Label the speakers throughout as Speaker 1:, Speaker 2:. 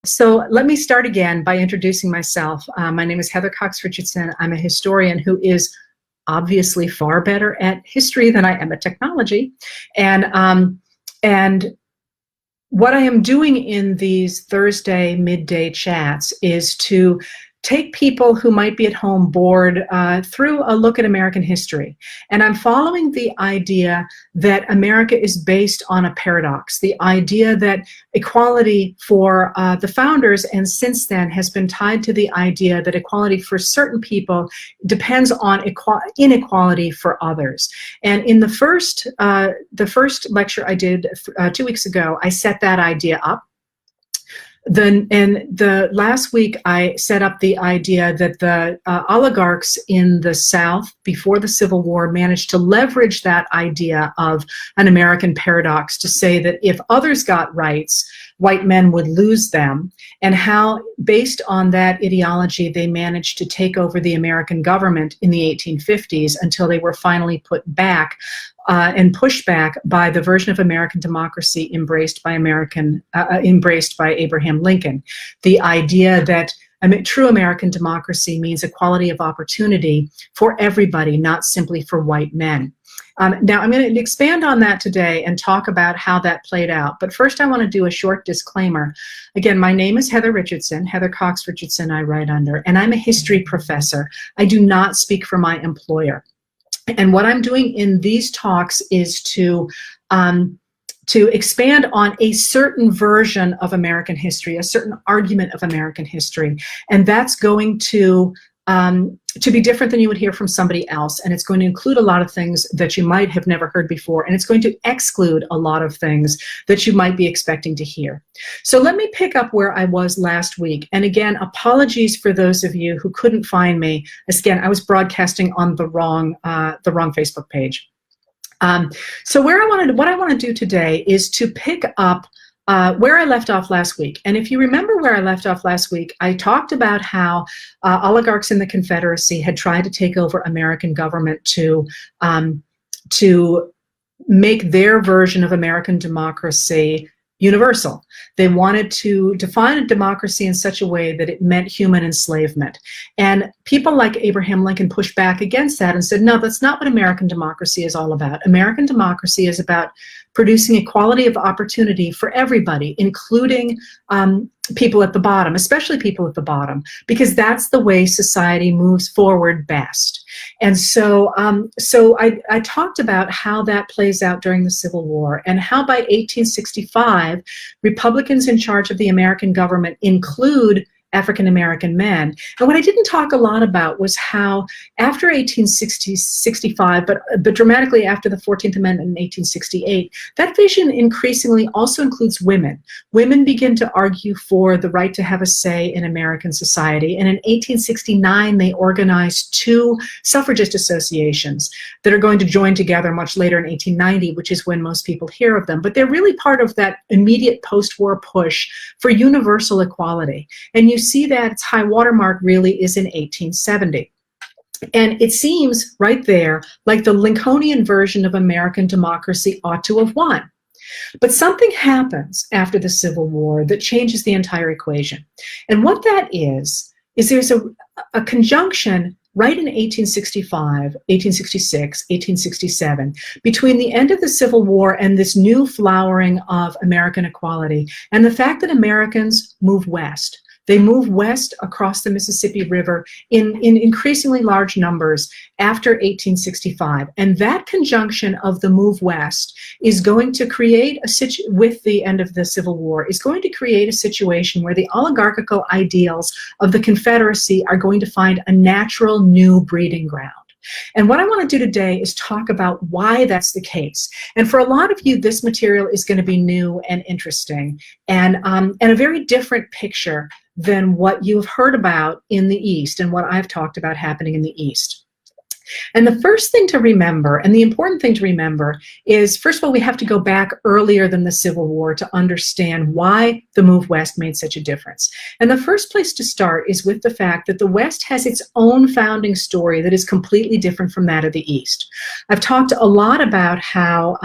Speaker 1: So let me start again by introducing myself. My name is Heather Cox Richardson. I'm a historian who is obviously far better at history than I am at technology. And what I am doing in these Thursday midday chats is to take people who might be at home bored through a look at American history. And I'm following the idea that America is based on a paradox, the idea that equality for the founders and since then has been tied to the idea that equality for certain people depends on inequality for others. And in the first lecture I did 2 weeks ago, I set that idea up. The last week, I set up the idea that the oligarchs in the South before the Civil War managed to leverage that idea of an American paradox to say that if others got rights, white men would lose them, and how, based on that ideology, they managed to take over the American government in the 1850s until they were finally put back and pushed back by the version of American democracy embraced by Abraham Lincoln. The idea that true American democracy means equality of opportunity for everybody, not simply for white men. Now, I'm going to expand on that today and talk about how that played out. But first, I want to do a short disclaimer. Again, my name is Heather Richardson, Heather Cox Richardson, I write under, and I'm a history professor. I do not speak for my employer. And what I'm doing in these talks is to expand on a certain version of American history, a certain argument of American history, and that's going to be different than you would hear from somebody else, and it's going to include a lot of things that you might have never heard before, and it's going to exclude a lot of things that you might be expecting to hear. So let me pick up where I was last week, and again, apologies for those of you who couldn't find me. Again, I was broadcasting on the wrong Facebook page. So what I want to do today is to pick up where I left off last week. And if you remember where I left off last week, I talked about how oligarchs in the Confederacy had tried to take over American government to make their version of American democracy universal. They wanted to define a democracy in such a way that it meant human enslavement. And people like Abraham Lincoln pushed back against that and said, no, that's not what American democracy is all about. American democracy is about producing equality of opportunity for everybody, including people at the bottom, especially people at the bottom, because that's the way society moves forward best. And so I talked about how that plays out during the Civil War and how by 1865, Republicans in charge of the American government include African-American men. And what I didn't talk a lot about was how after 1865, but dramatically after the 14th Amendment in 1868, that vision increasingly also includes women. Women begin to argue for the right to have a say in American society. And in 1869, they organized two suffragist associations that are going to join together much later in 1890, which is when most people hear of them. But they're really part of that immediate post-war push for universal equality. And you see that its high watermark really is in 1870. And it seems right there like the Lincolnian version of American democracy ought to have won. But something happens after the Civil War that changes the entire equation. And what that is there's a conjunction right in 1865, 1866, 1867, between the end of the Civil War and this new flowering of American equality, and the fact that Americans move west. They move west across the Mississippi River in increasingly large numbers after 1865. And that conjunction of the move west is going to create with the end of the Civil War, is going to create a situation where the oligarchical ideals of the Confederacy are going to find a natural new breeding ground. And what I want to do today is talk about why that's the case. And for a lot of you, this material is going to be new and interesting and a very different picture than what you've heard about in the East and what I've talked about happening in the East. And the first thing to remember, and the important thing to remember, is first of all, we have to go back earlier than the Civil War to understand why the move west made such a difference. And the first place to start is with the fact that the West has its own founding story that is completely different from that of the East. I've talked a lot about how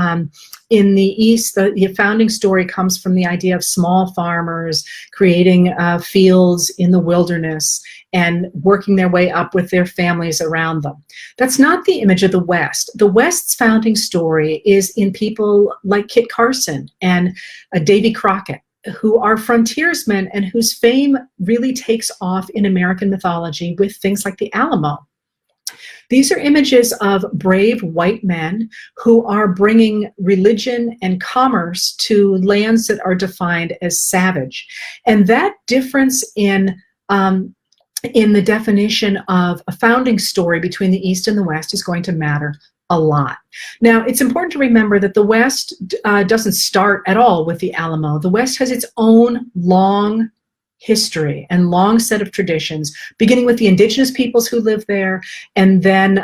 Speaker 1: in the East, the founding story comes from the idea of small farmers creating fields in the wilderness and working their way up with their families around them. That's not the image of the West. The West's founding story is in people like Kit Carson and Davy Crockett, who are frontiersmen and whose fame really takes off in American mythology with things like the Alamo. These are images of brave white men who are bringing religion and commerce to lands that are defined as savage. And that difference in the definition of a founding story between the East and the West is going to matter a lot. Now, it's important to remember that the West doesn't start at all with the Alamo. The West has its own long history and long set of traditions, beginning with the indigenous peoples who live there, and then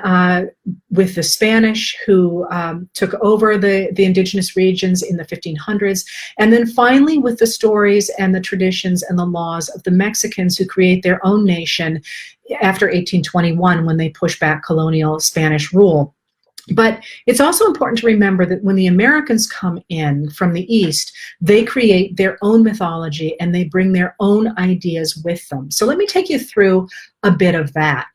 Speaker 1: with the Spanish who took over the indigenous regions in the 1500s, and then finally with the stories and the traditions and the laws of the Mexicans who create their own nation after 1821 when they push back colonial Spanish rule. But it's also important to remember that when the Americans come in from the East, they create their own mythology and they bring their own ideas with them. So let me take you through a bit of that.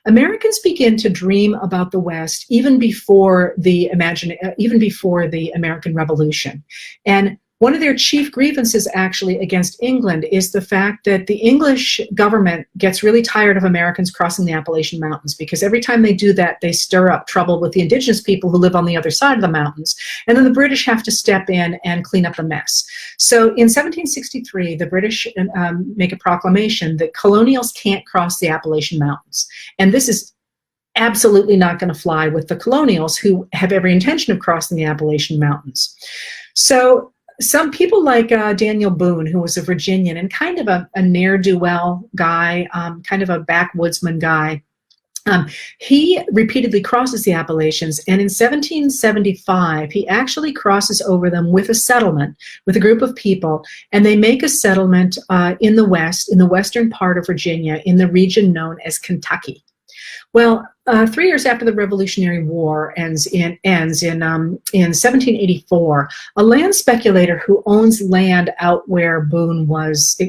Speaker 1: Americans begin to dream about the West even before the American Revolution. And one of their chief grievances actually against England is the fact that the English government gets really tired of Americans crossing the Appalachian Mountains, because every time they do that, they stir up trouble with the indigenous people who live on the other side of the mountains. And then the British have to step in and clean up the mess. So in 1763, the British make a proclamation that colonials can't cross the Appalachian Mountains. And this is absolutely not going to fly with the colonials who have every intention of crossing the Appalachian Mountains. So some people like Daniel Boone, who was a Virginian and kind of a ne'er-do-well guy, kind of a backwoodsman guy, he repeatedly crosses the Appalachians, and in 1775 he actually crosses over them with a settlement, with a group of people, and they make a settlement in the West, in the western part of Virginia, in the region known as Kentucky. Well, 3 years after the Revolutionary War ends in 1784, a land speculator who owns land out where Boone was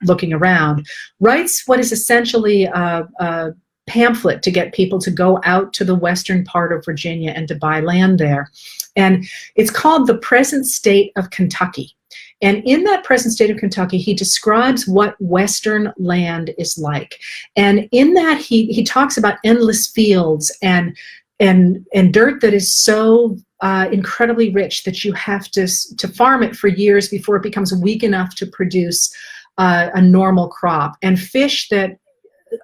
Speaker 1: looking around writes what is essentially a pamphlet to get people to go out to the western part of Virginia and to buy land there. And it's called The Present State of Kentucky. And in that present state of Kentucky, he describes what Western land is like. And in that, he talks about endless fields and dirt that is so incredibly rich that you have to farm it for years before it becomes weak enough to produce a normal crop, and fish that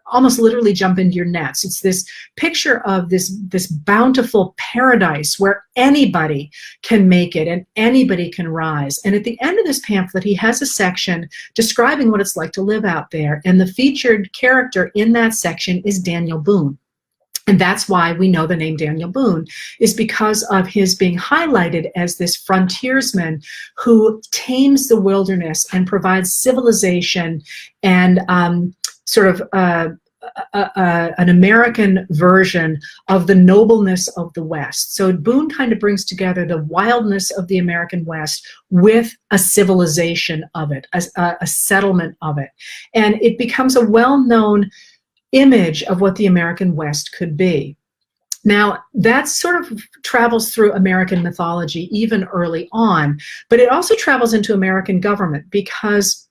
Speaker 1: almost literally jump into your nets. It's this picture of this bountiful paradise where anybody can make it and anybody can rise. And at the end of this pamphlet, he has a section describing what it's like to live out there. And the featured character in that section is Daniel Boone. And that's why we know the name Daniel Boone, is because of his being highlighted as this frontiersman who tames the wilderness and provides civilization and sort of an American version of the nobleness of the West. So Boone kind of brings together the wildness of the American West with a civilization of it, a settlement of it. And it becomes a well-known image of what the American West could be. Now, that sort of travels through American mythology even early on, but it also travels into American government because,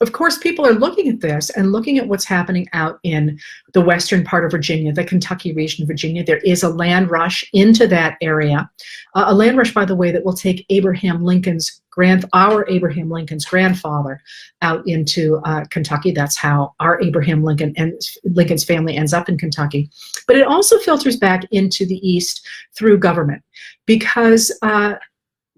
Speaker 1: of course, people are looking at this and looking at what's happening out in the western part of Virginia, the Kentucky region of Virginia. There is a land rush into that area, a land rush, by the way, that will take our Abraham Lincoln's grandfather out into Kentucky. That's how our Abraham Lincoln and Lincoln's family ends up in Kentucky. But it also filters back into the East through government, because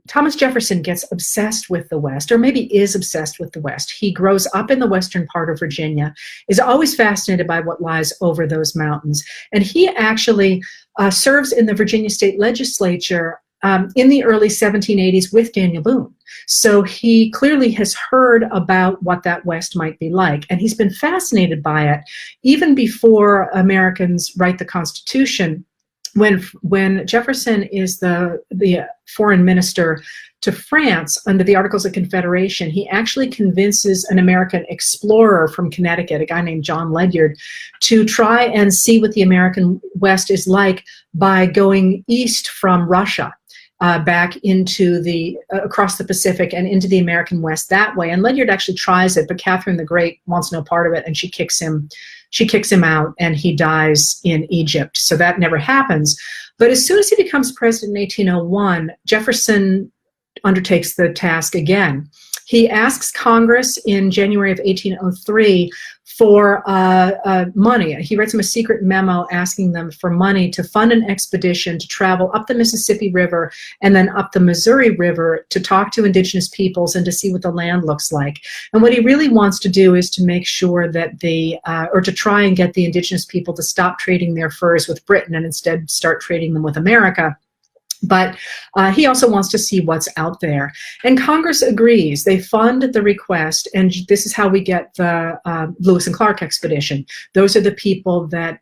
Speaker 1: Thomas Jefferson gets obsessed with the West, or maybe is obsessed with the West. He grows up in the western part of Virginia, is always fascinated by what lies over those mountains. And he actually serves in the Virginia State Legislature in the early 1780s with Daniel Boone. So he clearly has heard about what that West might be like, and he's been fascinated by it even before Americans write the Constitution. When Jefferson is the foreign minister to France under the Articles of Confederation, he actually convinces an American explorer from Connecticut, a guy named John Ledyard, to try and see what the American West is like by going east from Russia. Back into across the Pacific and into the American West that way. And Ledyard actually tries it, but Catherine the Great wants no part of it, and she kicks him out, and he dies in Egypt. So that never happens. But as soon as he becomes president in 1801, Jefferson undertakes the task again. He asks Congress in January of 1803 for money. He writes them a secret memo asking them for money to fund an expedition to travel up the Mississippi River and then up the Missouri River to talk to indigenous peoples and to see what the land looks like. And what he really wants to do is to make sure that or to try and get the indigenous people to stop trading their furs with Britain and instead start trading them with America. But he also wants to see what's out there. And Congress agrees. They fund the request, and this is how we get the Lewis and Clark expedition. Those are the people that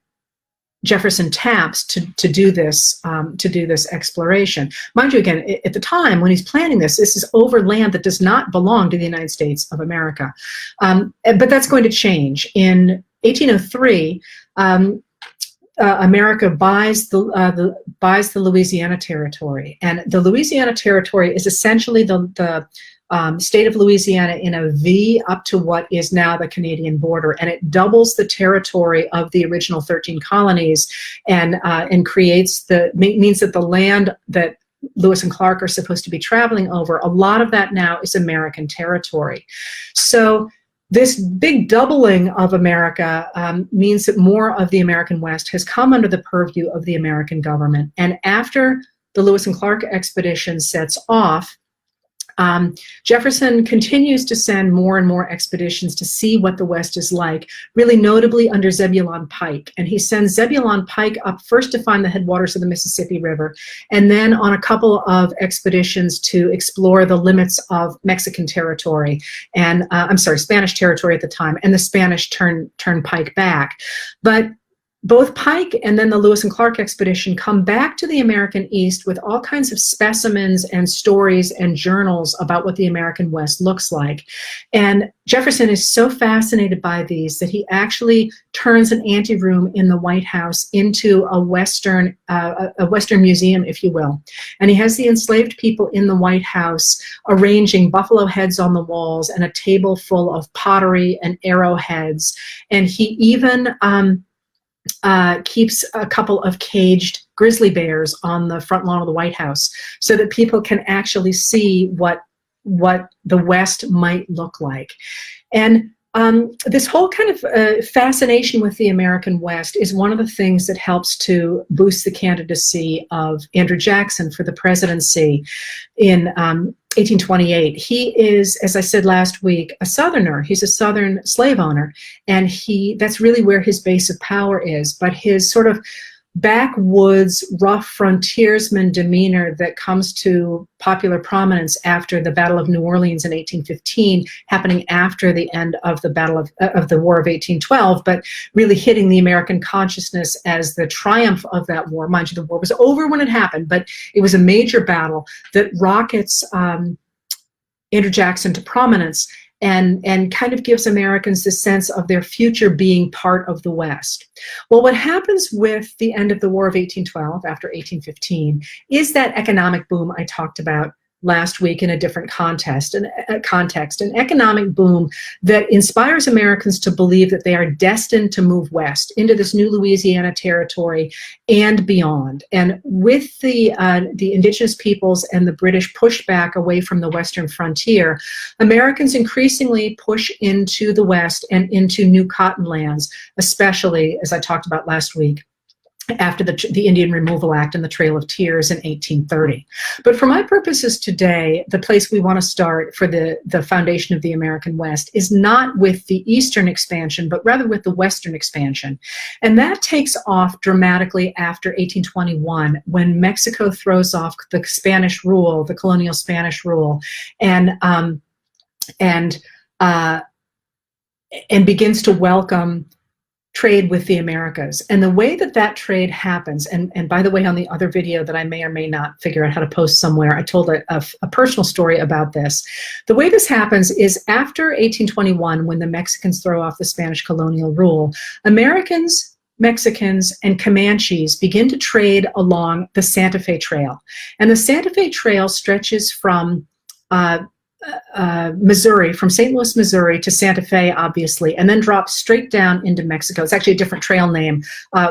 Speaker 1: Jefferson taps to do this exploration. Mind you, again, at the time when he's planning this is over land that does not belong to the United States of America. But that's going to change. In 1803, America buys the Louisiana Territory, and the Louisiana Territory is essentially the state of Louisiana in a V up to what is now the Canadian border, and it doubles the territory of the original 13 colonies, and means that the land that Lewis and Clark are supposed to be traveling over, a lot of that now is American territory. So this big doubling of America means that more of the American West has come under the purview of the American government. And after the Lewis and Clark expedition sets off, Jefferson continues to send more and more expeditions to see what the West is like, really notably under Zebulon Pike. And he sends Zebulon Pike up first to find the headwaters of the Mississippi River, and then on a couple of expeditions to explore the limits of Mexican territory, and Spanish territory at the time, and the Spanish turn Pike back. But both Pike and then the Lewis and Clark expedition come back to the American East with all kinds of specimens and stories and journals about what the American West looks like. And Jefferson is so fascinated by these that he actually turns an anteroom in the White House into a Western museum, if you will. And he has the enslaved people in the White House arranging buffalo heads on the walls and a table full of pottery and arrowheads. And he even keeps a couple of caged grizzly bears on the front lawn of the White House so that people can actually see what the West might look like. And this whole kind of fascination with the American West is one of the things that helps to boost the candidacy of Andrew Jackson for the presidency in 1828. He is, as I said last week, a Southerner. He's a Southern slave owner, and that's really where his base of power is. But his sort of backwoods, rough frontiersman demeanor that comes to popular prominence after the Battle of New Orleans in 1815, happening after the end of the War of 1812, but really hitting the American consciousness as the triumph of that war. Mind you, the war was over when it happened, but it was a major battle that rockets Andrew Jackson to prominence and kind of gives Americans the sense of their future being part of the West. Well, what happens with the end of the War of 1812 after 1815 is that economic boom I talked about last week in a different context, an economic boom that inspires Americans to believe that they are destined to move west into this new Louisiana territory and beyond. And with the indigenous peoples and the British pushback away from the western frontier, Americans increasingly push into the West and into new cotton lands, especially, as I talked about last week, after the Indian Removal Act and the Trail of Tears in 1830. But for my purposes today, the place we want to start for the foundation of the American West is not with the Eastern expansion, but rather with the Western expansion. And that takes off dramatically after 1821, when Mexico throws off the Spanish rule, the colonial Spanish rule, and begins to welcome trade with the Americas. And the way that that trade happens, and by the way, on the other video that I may or may not figure out how to post somewhere, I told a personal story about this. The way this happens is after 1821, when the Mexicans throw off the Spanish colonial rule, Americans, Mexicans, and Comanches begin to trade along the Santa Fe Trail. And the Santa Fe Trail stretches from Missouri, from St. Louis, Missouri to Santa Fe, obviously, and then drops straight down into Mexico. It's actually a different trail name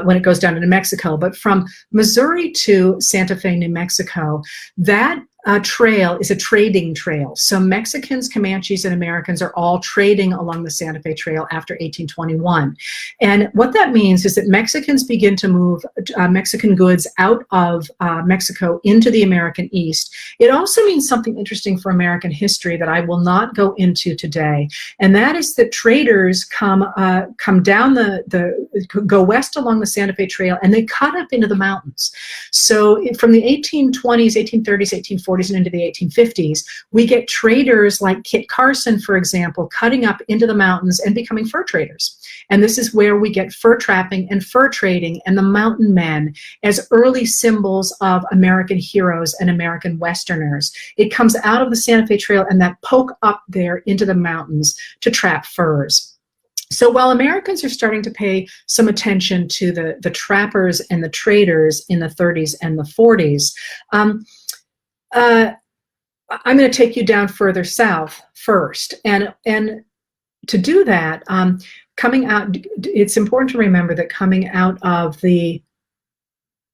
Speaker 1: when it goes down into Mexico, but from Missouri to Santa Fe, New Mexico, that trail is a trading trail. So Mexicans, Comanches, and Americans are all trading along the Santa Fe Trail after 1821. And what that means is that Mexicans begin to move Mexican goods out of Mexico into the American East. It also means something interesting for American history that I will not go into today, and that is that traders come down go west along the Santa Fe Trail, and they cut up into the mountains. So from the 1820s, 1830s, 1840s, and into the 1850s, we get traders like Kit Carson, for example, cutting up into the mountains and becoming fur traders. And this is where we get fur trapping and fur trading and the mountain men as early symbols of American heroes and American Westerners. It comes out of the Santa Fe Trail and that poke up there into the mountains to trap furs. So while Americans are starting to pay some attention to the trappers and the traders in the 30s and the 40s, I'm going to take you down further south first. And to do that, coming out, it's important to remember that coming out of the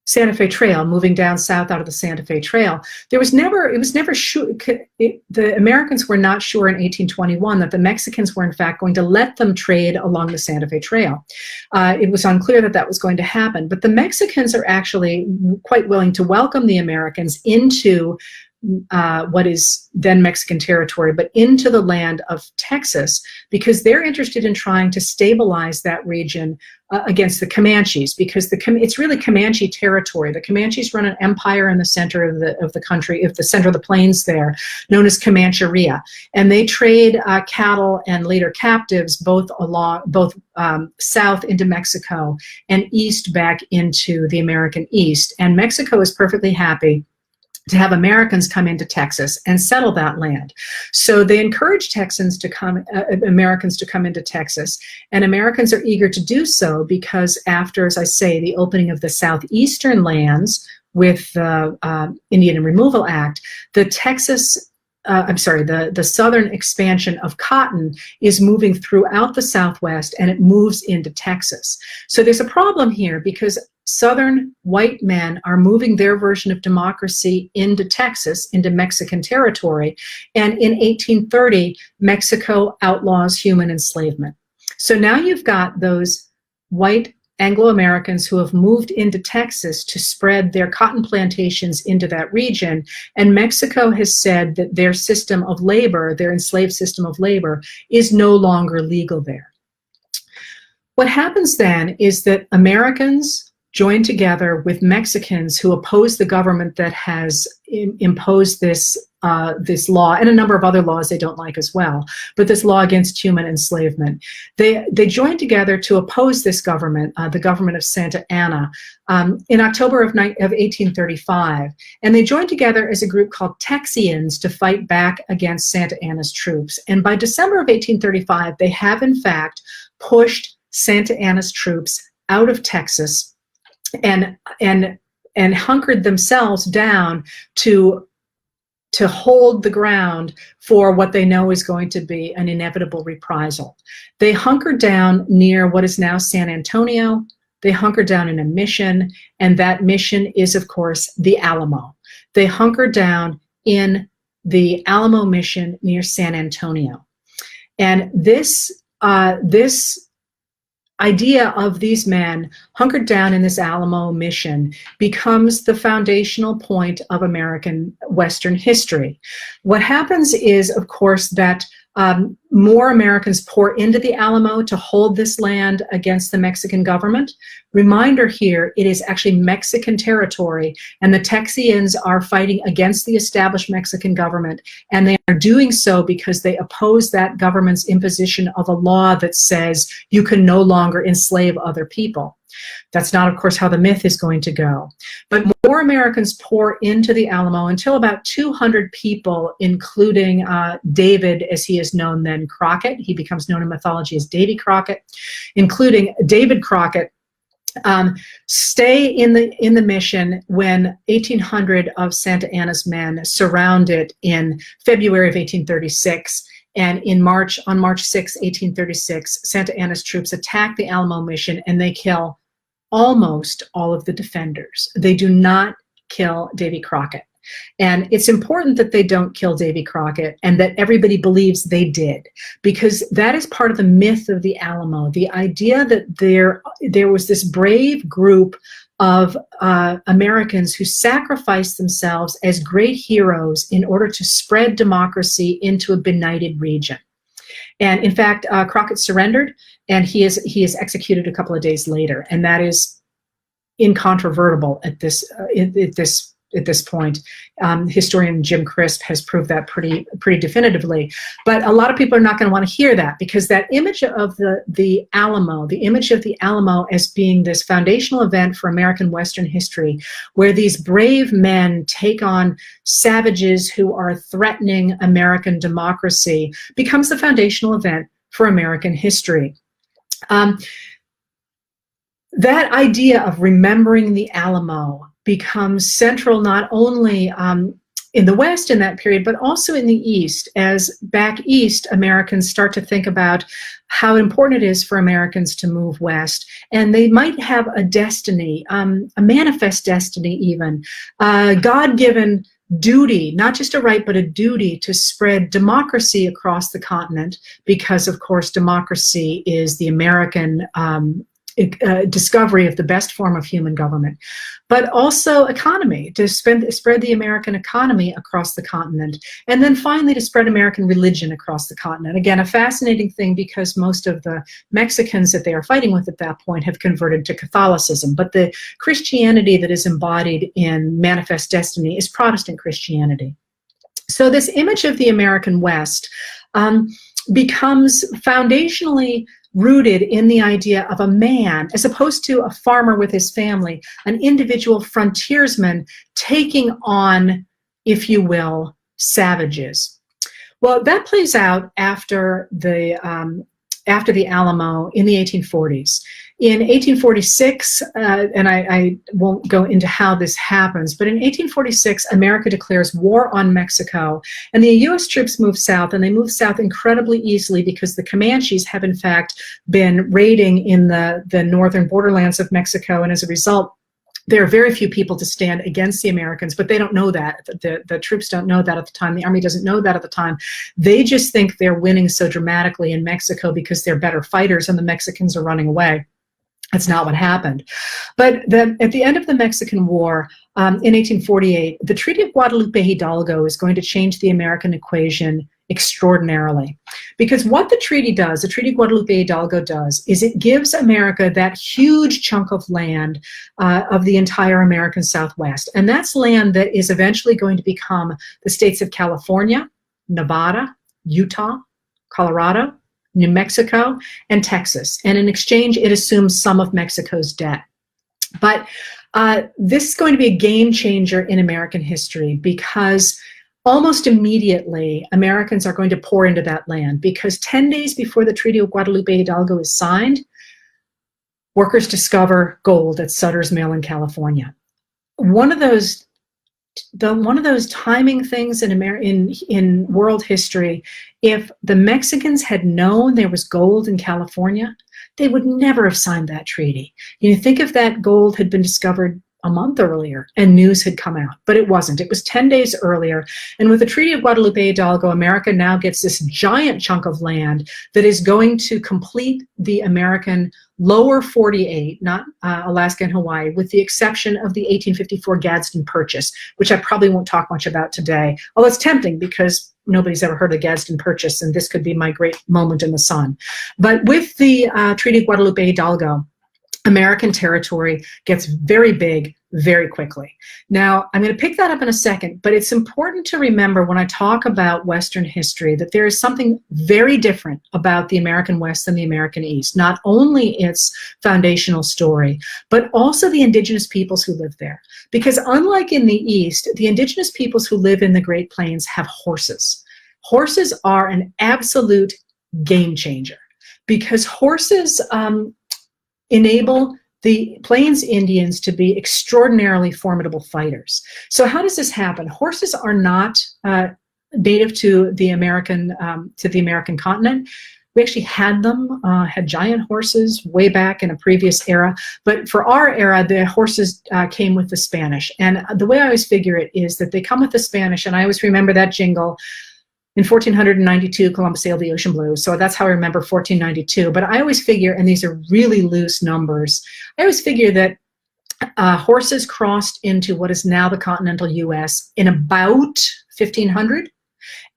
Speaker 1: Santa Fe Trail, moving down south out of the Santa Fe Trail, it was never sure, the Americans were not sure in 1821 that the Mexicans were in fact going to let them trade along the Santa Fe Trail. It was unclear that that was going to happen, but the Mexicans are actually quite willing to welcome the Americans into what is then Mexican territory, but into the land of Texas, because they're interested in trying to stabilize that region against the Comanches, because it's really Comanche territory. The Comanches run an empire in the center of the country, the center of the plains there, known as Comancheria, and they trade cattle and later captives both south into Mexico and east back into the American East. And Mexico is perfectly happy to have Americans come into Texas and settle that land. So they encourage Americans to come into Texas, and Americans are eager to do so because after, as I say, the opening of the southeastern lands with the Indian Removal Act, the southern expansion of cotton is moving throughout the Southwest, and it moves into Texas. So there's a problem here because Southern white men are moving their version of democracy into Texas, into Mexican territory, and in 1830, Mexico outlaws human enslavement. So now you've got those white Anglo-Americans who have moved into Texas to spread their cotton plantations into that region, and Mexico has said that their system of labor, their enslaved system of labor, is no longer legal there. What happens then is that Americans join together with Mexicans who oppose the government that has imposed this law, and a number of other laws they don't like as well, but this law against human enslavement. They joined together to oppose this government, the government of Santa Anna, in October of 1835, and they joined together as a group called Texians to fight back against Santa Anna's troops. And by December of 1835, they have in fact pushed Santa Anna's troops out of Texas and hunkered themselves down to hold the ground for what they know is going to be an inevitable reprisal. They hunkered down near what is now San Antonio. They hunkered down in a mission, and that mission is, of course, the Alamo. They hunkered down in the Alamo mission near San Antonio. And this idea of these men hunkered down in this Alamo mission becomes the foundational point of American Western history. What happens is, of course, that more Americans pour into the Alamo to hold this land against the Mexican government. Reminder here, it is actually Mexican territory, and the Texians are fighting against the established Mexican government, and they are doing so because they oppose that government's imposition of a law that says you can no longer enslave other people. That's not, of course, how the myth is going to go. But more Americans pour into the Alamo until about 200 people, including David, as he is known then, Crockett. He becomes known in mythology as Davy Crockett, including David Crockett, stay in the mission when 1,800 of Santa Anna's men surround it in February of 1836. And on March 6, 1836, Santa Anna's troops attack the Alamo mission and they kill almost all of the defenders. They do not kill Davy Crockett. And it's important that they don't kill Davy Crockett and that everybody believes they did, because that is part of the myth of the Alamo. The idea that there was this brave group of Americans who sacrificed themselves as great heroes in order to spread democracy into a benighted region. And in fact, Crockett surrendered, and he is executed a couple of days later, and that is incontrovertible at this point. Historian Jim Crisp has proved that pretty definitively. But a lot of people are not going to want to hear that, because that image of the Alamo, the image of the Alamo as being this foundational event for American Western history, where these brave men take on savages who are threatening American democracy, becomes the foundational event for American history. That idea of remembering the Alamo becomes central not only in the West in that period, but also in the East, as back East Americans start to think about how important it is for Americans to move west. And they might have a destiny, a manifest destiny even, God-given duty, not just a right, but a duty to spread democracy across the continent, because, of course, democracy is the American discovery of the best form of human government, but also economy, to spread the American economy across the continent, and then finally to spread American religion across the continent. Again, a fascinating thing, because most of the Mexicans that they are fighting with at that point have converted to Catholicism, but the Christianity that is embodied in Manifest Destiny is Protestant Christianity. So this image of the American West becomes foundationally rooted in the idea of a man, as opposed to a farmer with his family, an individual frontiersman taking on, if you will, savages. Well, that plays out after the Alamo in the 1840s. In 1846, and I won't go into how this happens, but in 1846, America declares war on Mexico, and the U.S. troops move south, and they move south incredibly easily because the Comanches have in fact been raiding in the northern borderlands of Mexico, and as a result, there are very few people to stand against the Americans, but they don't know that. The troops don't know that at the time. The Army doesn't know that at the time. They just think they're winning so dramatically in Mexico because they're better fighters and the Mexicans are running away. That's not what happened. But at the end of the Mexican War, in 1848, the Treaty of Guadalupe Hidalgo is going to change the American equation extraordinarily. Because what the treaty does, the Treaty of Guadalupe Hidalgo does, is it gives America that huge chunk of land of the entire American Southwest. And that's land that is eventually going to become the states of California, Nevada, Utah, Colorado, New Mexico, and Texas. And in exchange, it assumes some of Mexico's debt. But this is going to be a game changer in American history, because almost immediately, Americans are going to pour into that land, because 10 days before the Treaty of Guadalupe Hidalgo is signed, workers discover gold at Sutter's Mill in California. One of those timing things in world history. If the Mexicans had known there was gold in California, they would never have signed that treaty. You think if that gold had been discovered a month earlier and news had come out, but it wasn't. It was 10 days earlier. And with the Treaty of Guadalupe Hidalgo, America now gets this giant chunk of land that is going to complete the American lower 48, not Alaska and Hawaii, with the exception of the 1854 Gadsden Purchase, which I probably won't talk much about today, although it's tempting because nobody's ever heard of the Gadsden Purchase, and this could be my great moment in the sun. But with the Treaty of Guadalupe Hidalgo, American territory gets very big very quickly. Now, I'm going to pick that up in a second, but it's important to remember when I talk about Western history that there is something very different about the American West than the American East. Not only its foundational story, but also the indigenous peoples who live there. Because unlike in the East, the indigenous peoples who live in the Great Plains have horses. Horses are an absolute game changer because horses enable the Plains Indians to be extraordinarily formidable fighters. So how does this happen? Horses are not native to the American continent. We actually had them, had giant horses way back in a previous era. But for our era, the horses came with the Spanish. And the way I always figure it is that they come with the Spanish, and I always remember that jingle. In 1492, Columbus sailed the ocean blue. So that's how I remember 1492. But I always figure, and these are really loose numbers, I always figure that horses crossed into what is now the continental US in about 1500.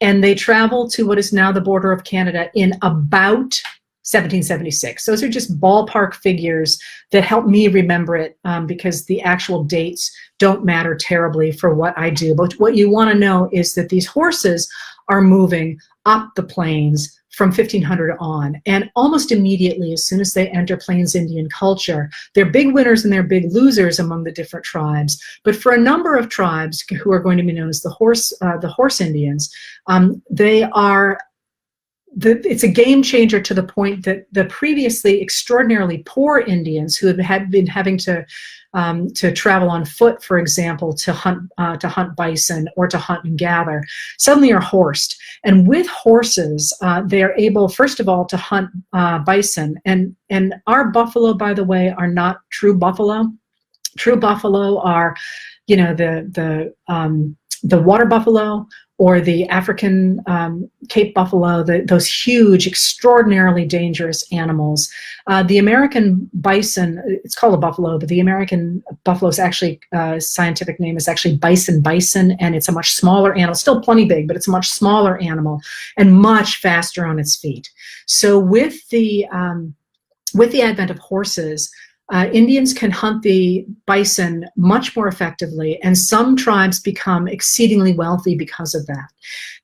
Speaker 1: And they traveled to what is now the border of Canada in about 1776. Those are just ballpark figures that help me remember it because the actual dates don't matter terribly for what I do. But what you want to know is that these horses are moving up the plains from 1500 on. And almost immediately, as soon as they enter Plains Indian culture, they're big winners and they're big losers among the different tribes. But for a number of tribes who are going to be known as the horse Indians, it's a game changer to the point that the previously extraordinarily poor Indians who had been having to travel on foot, for example, to hunt bison or to hunt and gather, suddenly are horsed. And with horses, they are able, first of all, to hunt bison. And our buffalo, by the way, are not true buffalo. True buffalo are, the water buffalo, or the African Cape buffalo, those huge, extraordinarily dangerous animals. The American bison, it's called a buffalo, but the American buffalo's actually, scientific name is actually bison, and it's a much smaller animal, still plenty big, but it's a much smaller animal and much faster on its feet. So with the advent of horses, Indians can hunt the bison much more effectively, and some tribes become exceedingly wealthy because of that.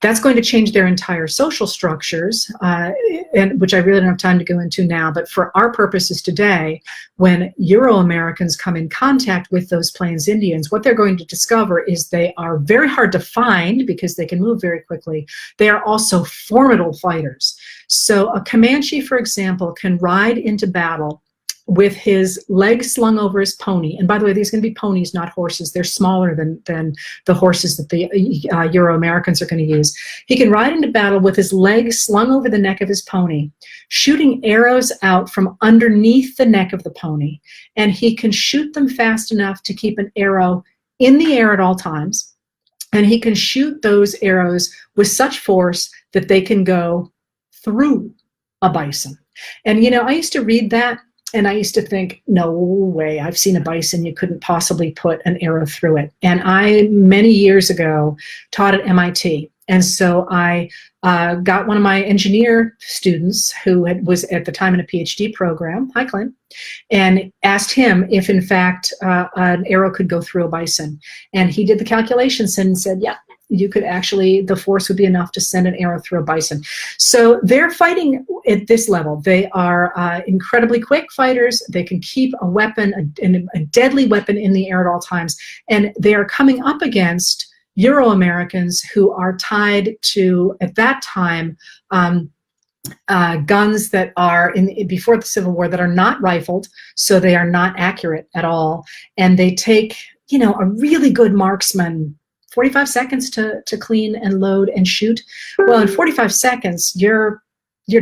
Speaker 1: That's going to change their entire social structures, and which I really don't have time to go into now, but for our purposes today, when Euro-Americans come in contact with those Plains Indians, what they're going to discover is they are very hard to find because they can move very quickly. They are also formidable fighters. So a Comanche, for example, can ride into battle with his legs slung over his pony. And by the way, these are going to be ponies, not horses. They're smaller than the horses that the Euro-Americans are going to use. He can ride into battle with his legs slung over the neck of his pony, shooting arrows out from underneath the neck of the pony. And he can shoot them fast enough to keep an arrow in the air at all times. And he can shoot those arrows with such force that they can go through a bison. And, I used to read that, and I used to think, no way, I've seen a bison, you couldn't possibly put an arrow through it. And I, many years ago, taught at MIT. And so I got one of my engineer students who was at the time in a PhD program, hi Clint, and asked him if in fact an arrow could go through a bison. And he did the calculations and said, yeah, you could actually, the force would be enough to send an arrow through a bison. So they're fighting at this level. They are incredibly quick fighters. They can keep a weapon, a deadly weapon in the air at all times. And they are coming up against Euro-Americans who are tied to, at that time, guns that are before the Civil War that are not rifled, so they are not accurate at all. And they take, a really good marksman 45 seconds to clean and load and shoot. Well, in 45 seconds, you're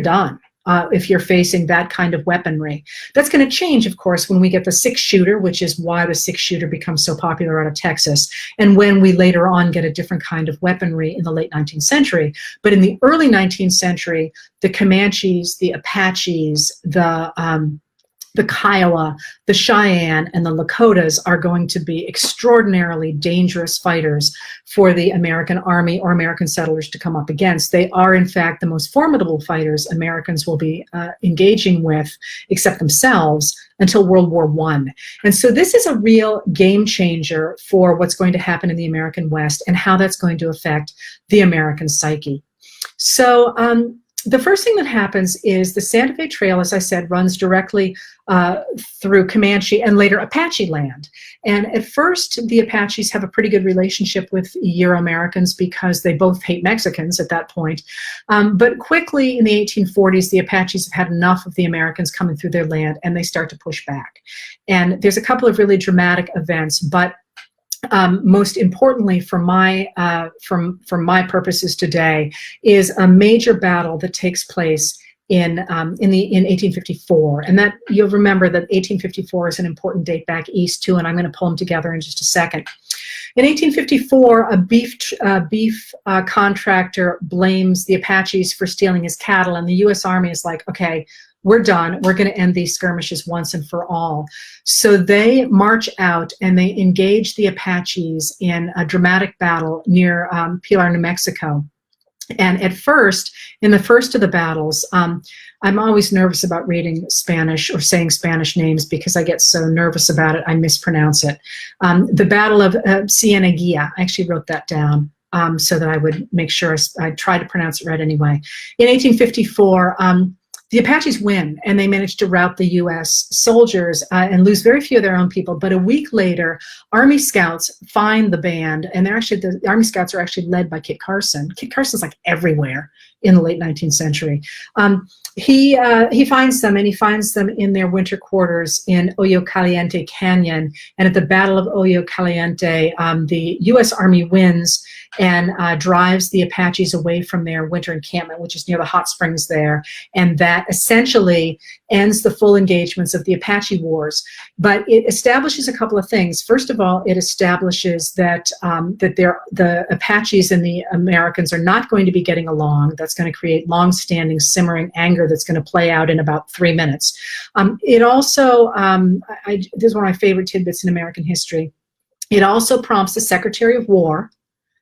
Speaker 1: done. if you're facing that kind of weaponry. That's going to change, of course, when we get the six-shooter, which is why the six-shooter becomes so popular out of Texas, and when we later on get a different kind of weaponry in the late 19th century. But in the early 19th century, the Comanches, the Apaches, the Kiowa, the Cheyenne, and the Lakotas are going to be extraordinarily dangerous fighters for the American army or American settlers to come up against. They are, in fact, the most formidable fighters Americans will be engaging with, except themselves, until World War I. And so this is a real game changer for what's going to happen in the American West and how that's going to affect the American psyche. So the first thing that happens is the Santa Fe Trail, as I said, runs directly through Comanche and later Apache land. And at first, the Apaches have a pretty good relationship with Euro-Americans because they both hate Mexicans at that point. But quickly in the 1840s, the Apaches have had enough of the Americans coming through their land, and they start to push back. And there's a couple of really dramatic events, but most importantly for my purposes today is a major battle that takes place in 1854, and that you'll remember that 1854 is an important date back east too, and I'm going to pull them together in just a second. In 1854, a beef contractor blames the Apaches for stealing his cattle, and the U.S. Army is like, okay, we're done. We're going to end these skirmishes once and for all. So they march out and they engage the Apaches in a dramatic battle near Pilar, New Mexico. And at first, in the first of the battles, I'm always nervous about reading Spanish or saying Spanish names because I get so nervous about it, I mispronounce it. The Battle of Cieneguilla, I actually wrote that down so that I would make sure I try to pronounce it right anyway. In 1854, the Apaches win, and they manage to rout the U.S. soldiers and lose very few of their own people. But a week later, Army scouts find the band, and the Army scouts are actually led by Kit Carson. Kit Carson's like everywhere in the late 19th century. He finds them, and he finds them in their winter quarters in Hoyo Caliente Canyon. And at the Battle of Hoyo Caliente, the U.S. Army wins and drives the Apaches away from their winter encampment, which is near the hot springs there. And that essentially ends the full engagements of the Apache Wars. But it establishes a couple of things. First of all, it establishes that the Apaches and the Americans are not going to be getting along. That's going to create long-standing, simmering anger that's going to play out in about 3 minutes. It also, this is one of my favorite tidbits in American history, it also prompts the Secretary of War,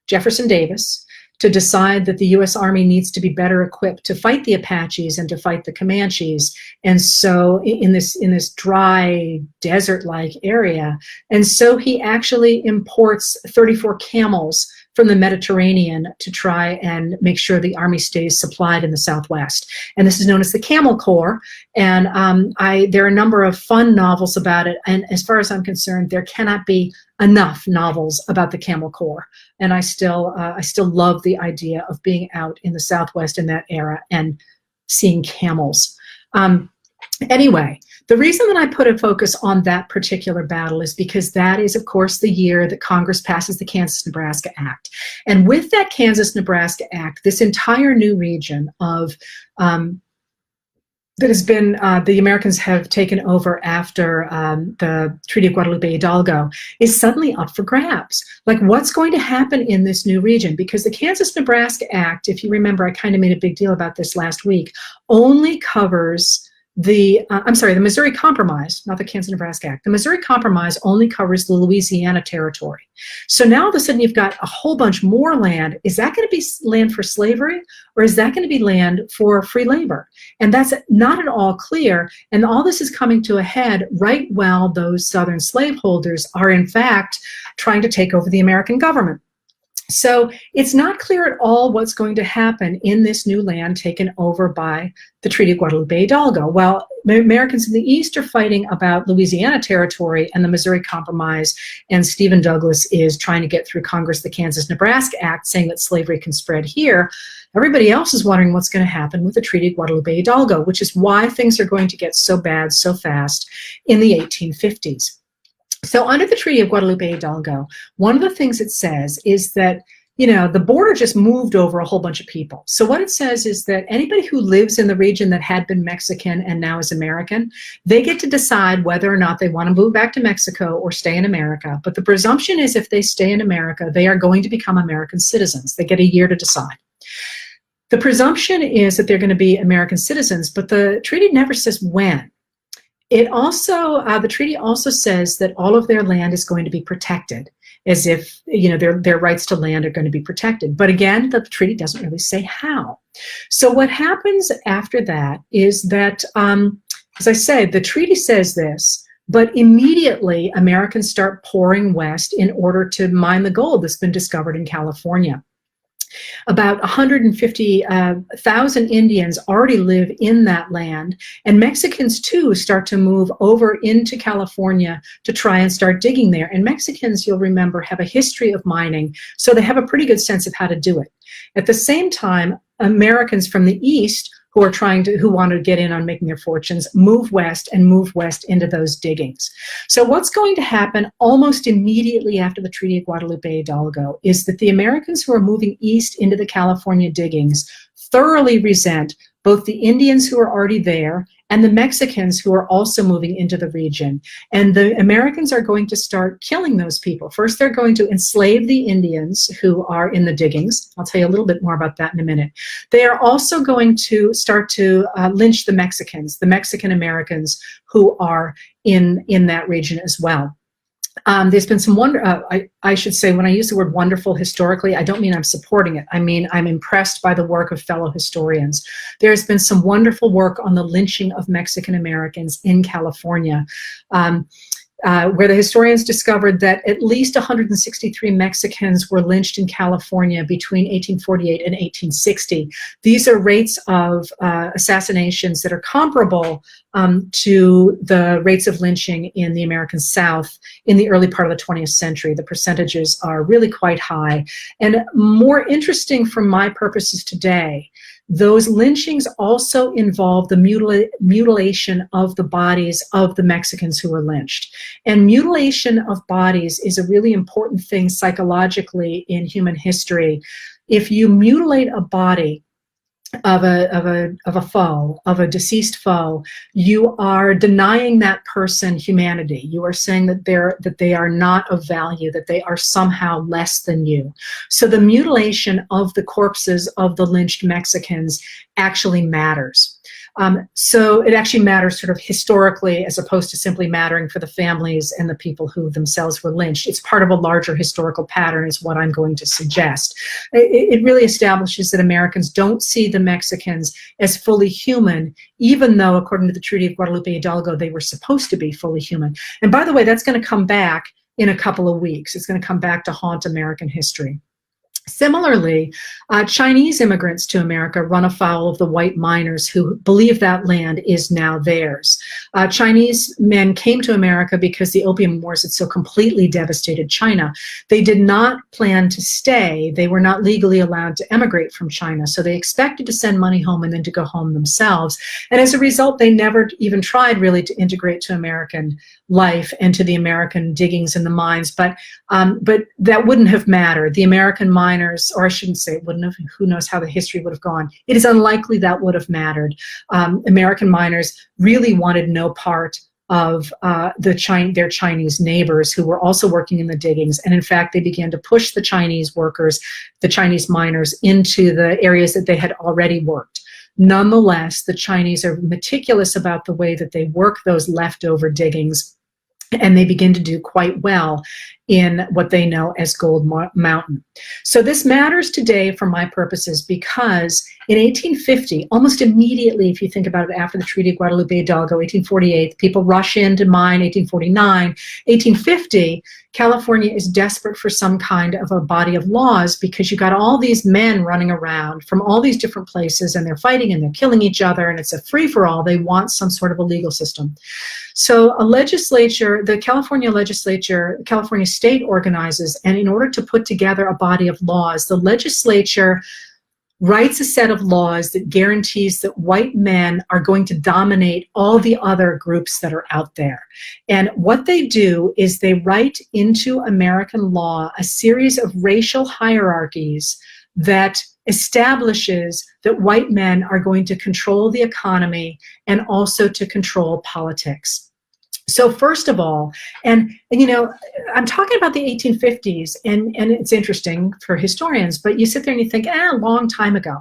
Speaker 1: Jefferson Davis, to decide that the U.S. Army needs to be better equipped to fight the Apaches and to fight the Comanches. And so in this dry, desert-like area, and so he actually imports 34 camels from the Mediterranean to try and make sure the Army stays supplied in the Southwest. And this is known as the Camel Corps. And there are a number of fun novels about it. And as far as I'm concerned, there cannot be enough novels about the Camel Corps. And I still love the idea of being out in the Southwest in that era and seeing camels. Anyway, the reason that I put a focus on that particular battle is because that is, of course, the year that Congress passes the Kansas-Nebraska Act. And with that Kansas-Nebraska Act, this entire new region of that has been, the Americans have taken over after the Treaty of Guadalupe Hidalgo, is suddenly up for grabs. Like, what's going to happen in this new region? Because the Kansas-Nebraska Act, if you remember, I kind of made a big deal about this last week, only covers the Missouri Compromise, not the Kansas-Nebraska Act. The Missouri Compromise only covers the Louisiana Territory. So now all of a sudden you've got a whole bunch more land. Is that going to be land for slavery, or is that going to be land for free labor? And that's not at all clear. And all this is coming to a head right while those Southern slaveholders are in fact trying to take over the American government. So it's not clear at all what's going to happen in this new land taken over by the Treaty of Guadalupe Hidalgo. Well, the Americans in the East are fighting about Louisiana Territory and the Missouri Compromise, and Stephen Douglas is trying to get through Congress the Kansas-Nebraska Act, saying that slavery can spread here. Everybody else is wondering what's going to happen with the Treaty of Guadalupe Hidalgo, which is why things are going to get so bad so fast in the 1850s. So under the Treaty of Guadalupe Hidalgo, one of the things it says is that the border just moved over a whole bunch of people. So what it says is that anybody who lives in the region that had been Mexican and now is American, they get to decide whether or not they want to move back to Mexico or stay in America. But the presumption is if they stay in America, they are going to become American citizens. They get a year to decide. The presumption is that they're going to be American citizens, but the treaty never says when. It also, the treaty also says that all of their land is going to be protected, as if, their rights to land are going to be protected. But again, the treaty doesn't really say how. So what happens after that is that, as I said, the treaty says this, but immediately Americans start pouring west in order to mine the gold that's been discovered in California. About 150,000 Indians already live in that land, and Mexicans too start to move over into California to try and start digging there. And Mexicans, you'll remember, have a history of mining, so they have a pretty good sense of how to do it. At the same time, Americans from the East who want to get in on making their fortunes, move west into those diggings. So what's going to happen almost immediately after the Treaty of Guadalupe Hidalgo is that the Americans who are moving east into the California diggings thoroughly resent both the Indians who are already there and the Mexicans who are also moving into the region. And the Americans are going to start killing those people. First, they're going to enslave the Indians who are in the diggings. I'll tell you a little bit more about that in a minute. They are also going to start to lynch the Mexicans, the Mexican Americans who are in that region as well. There's been some I should say, when I use the word wonderful historically, I don't mean I'm supporting it. I mean, I'm impressed by the work of fellow historians. There's been some wonderful work on the lynching of Mexican Americans in California, where the historians discovered that at least 163 Mexicans were lynched in California between 1848 and 1860. These are rates of assassinations that are comparable to the rates of lynching in the American South in the early part of the 20th century. The percentages are really quite high. And more interesting for my purposes today, those lynchings also involve the mutilation of the bodies of the Mexicans who were lynched. And mutilation of bodies is a really important thing psychologically in human history. If you mutilate a body of a foe, of a deceased foe, you are denying that person humanity. You are saying that they are not of value, that they are somehow less than you. So the mutilation of the corpses of the lynched Mexicans actually matters. So it actually matters sort of historically as opposed to simply mattering for the families and the people who themselves were lynched. It's part of a larger historical pattern is what I'm going to suggest. It really establishes that Americans don't see the Mexicans as fully human, even though, according to the Treaty of Guadalupe Hidalgo, they were supposed to be fully human. And by the way, that's going to come back in a couple of weeks. It's going to come back to haunt American history. Similarly, Chinese immigrants to America run afoul of the white miners who believe that land is now theirs. Chinese men came to America because the Opium Wars had so completely devastated China. They did not plan to stay. They were not legally allowed to emigrate from China, so they expected to send money home and then to go home themselves. And as a result, they never even tried really to integrate to American life and to the American diggings and the mines, but that wouldn't have mattered. The American miners, or I shouldn't say it wouldn't have, who knows how the history would have gone. It is unlikely that would have mattered. American miners really wanted no part of their Chinese neighbors who were also working in the diggings. And in fact, they began to push the Chinese workers, the Chinese miners, into the areas that they had already worked. Nonetheless, the Chinese are meticulous about the way that they work those leftover diggings, and they begin to do quite well in what they know as Gold Mountain. So this matters today for my purposes because in 1850, almost immediately, if you think about it, after the Treaty of Guadalupe Hidalgo, 1848, people rush into mine, 1849, 1850, California is desperate for some kind of a body of laws because you got all these men running around from all these different places and they're fighting and they're killing each other and it's a free-for-all. They want some sort of a legal system. So a legislature, the California legislature, California state organizes, and in order to put together a body of laws, the legislature writes a set of laws that guarantees that white men are going to dominate all the other groups that are out there. And what they do is they write into American law a series of racial hierarchies that establishes that white men are going to control the economy and also to control politics. So first of all, and you know, I'm talking about the 1850s, and it's interesting for historians, but you sit there and you think, a long time ago.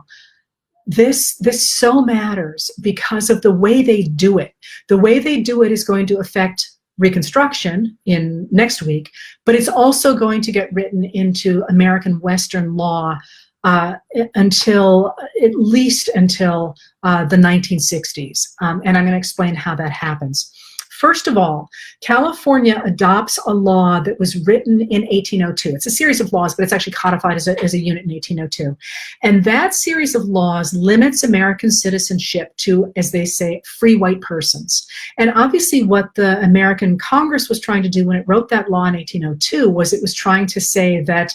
Speaker 1: This so matters because of the way they do it. The way they do it is going to affect Reconstruction in next week, but it's also going to get written into American Western law until at least until the 1960s. And I'm going to explain how that happens. First of all, California adopts a law that was written in 1802. It's a series of laws, but it's actually codified as a unit in 1802. And that series of laws limits American citizenship to, as they say, free white persons. And obviously what the American Congress was trying to do when it wrote that law in 1802 was it was trying to say that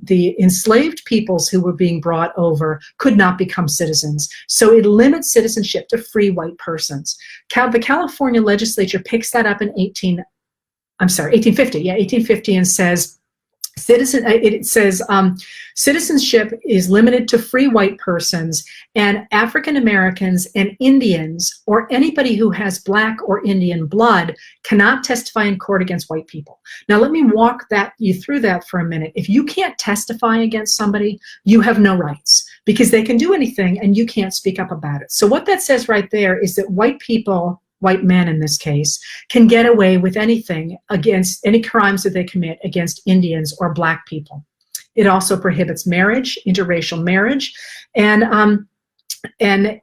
Speaker 1: the enslaved peoples who were being brought over could not become citizens. So it limits citizenship to free white persons. The California legislature picks that up in 1850, 1850, and says, citizenship is limited to free white persons, and African Americans and Indians or anybody who has black or Indian blood cannot testify in court against white people. Now let me walk you through that for a minute. If you can't testify against somebody, you have no rights because they can do anything and you can't speak up about it. So what that says right there is that white people, white men in this case, can get away with anything against any crimes that they commit against Indians or black people. It also prohibits marriage, interracial marriage, and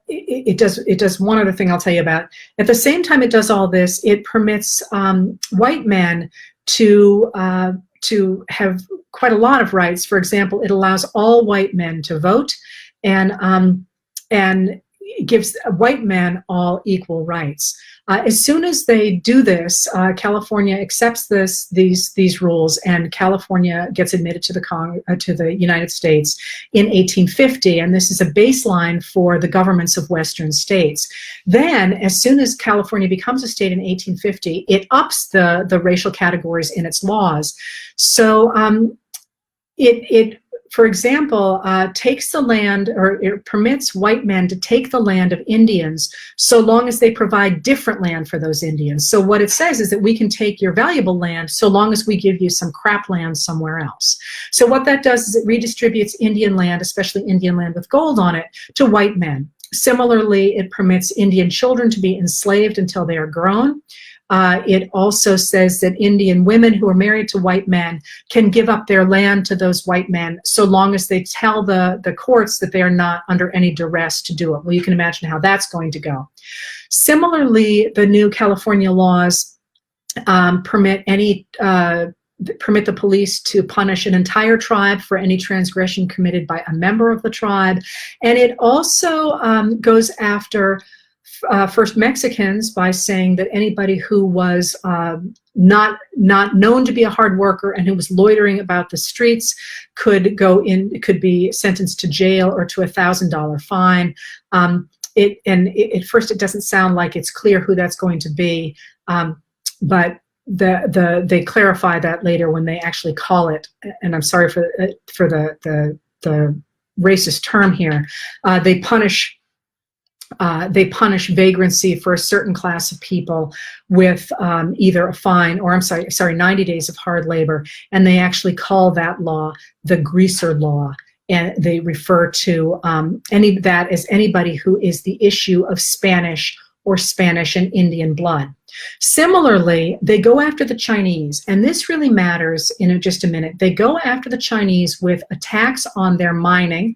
Speaker 1: it does one other thing I'll tell you about. At the same time it does all this, it permits white men to have quite a lot of rights. For example, it allows all white men to vote, and gives white men all equal rights. As soon as they do this, California accepts these rules, and California gets admitted to the United States in 1850, and this is a baseline for the governments of Western states. Then, as soon as California becomes a state in 1850, it ups the racial categories in its laws. So it for example, takes the land, or it permits white men to take the land of Indians so long as they provide different land for those Indians. So what it says is that we can take your valuable land so long as we give you some crap land somewhere else. So what that does is it redistributes Indian land, especially Indian land with gold on it, to white men. Similarly, it permits Indian children to be enslaved until they are grown. It also says that Indian women who are married to white men can give up their land to those white men so long as they tell the courts that they are not under any duress to do it. Well, you can imagine how that's going to go. Similarly, the new California laws permit the police to punish an entire tribe for any transgression committed by a member of the tribe. And it also goes after first Mexicans by saying that anybody who was not known to be a hard worker and who was loitering about the streets could be sentenced to jail or to a $1,000 fine. At first it doesn't sound like it's clear who that's going to be, but they clarify that later when they actually call it. And I'm sorry for the racist term here. They punish vagrancy for a certain class of people with either a fine or 90 days of hard labor, and they actually call that law the greaser law, and they refer to that as anybody who is the issue of Spanish or Spanish and Indian blood. Similarly, they go after the Chinese, and this really matters in just a minute. They go after the Chinese with a tax on their mining.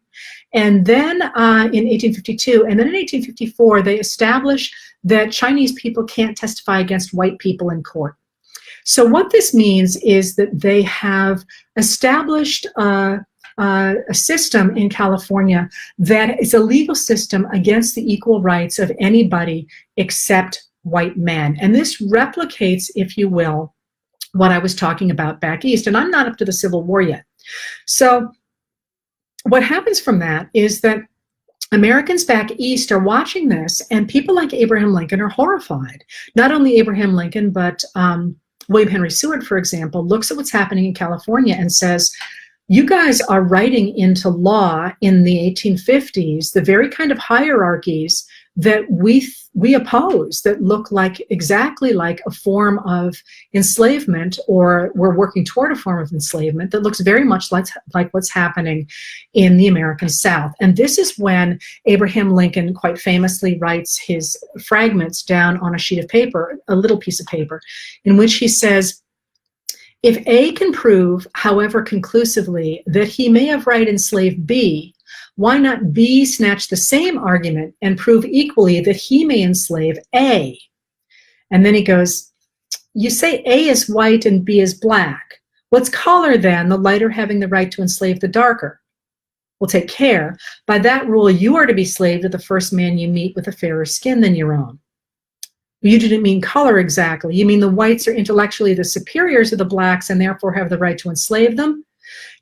Speaker 1: And then in 1852, and then in 1854, they establish that Chinese people can't testify against white people in court. So what this means is that they have established a system in California that is a legal system against the equal rights of anybody except white men. And this replicates, if you will, what I was talking about back east. And I'm not up to the Civil War yet. So what happens from that is that Americans back east are watching this, and people like Abraham Lincoln are horrified. Not only Abraham Lincoln, but William Henry Seward, for example, looks at what's happening in California and says, you guys are writing into law in the 1850s the very kind of hierarchies that we oppose, that look like exactly like a form of enslavement, or we're working toward a form of enslavement that looks very much like what's happening in the American South. And this is when Abraham Lincoln quite famously writes his fragments down on a sheet of paper, a little piece of paper, in which he says, if A can prove, however conclusively, that he may have right enslaved B, why not B snatch the same argument and prove equally that he may enslave A? And then he goes, you say A is white and B is black. What's color then, the lighter having the right to enslave the darker? Well, take care. By that rule, you are to be slave to the first man you meet with a fairer skin than your own. You didn't mean color exactly. You mean the whites are intellectually the superiors of the blacks and therefore have the right to enslave them?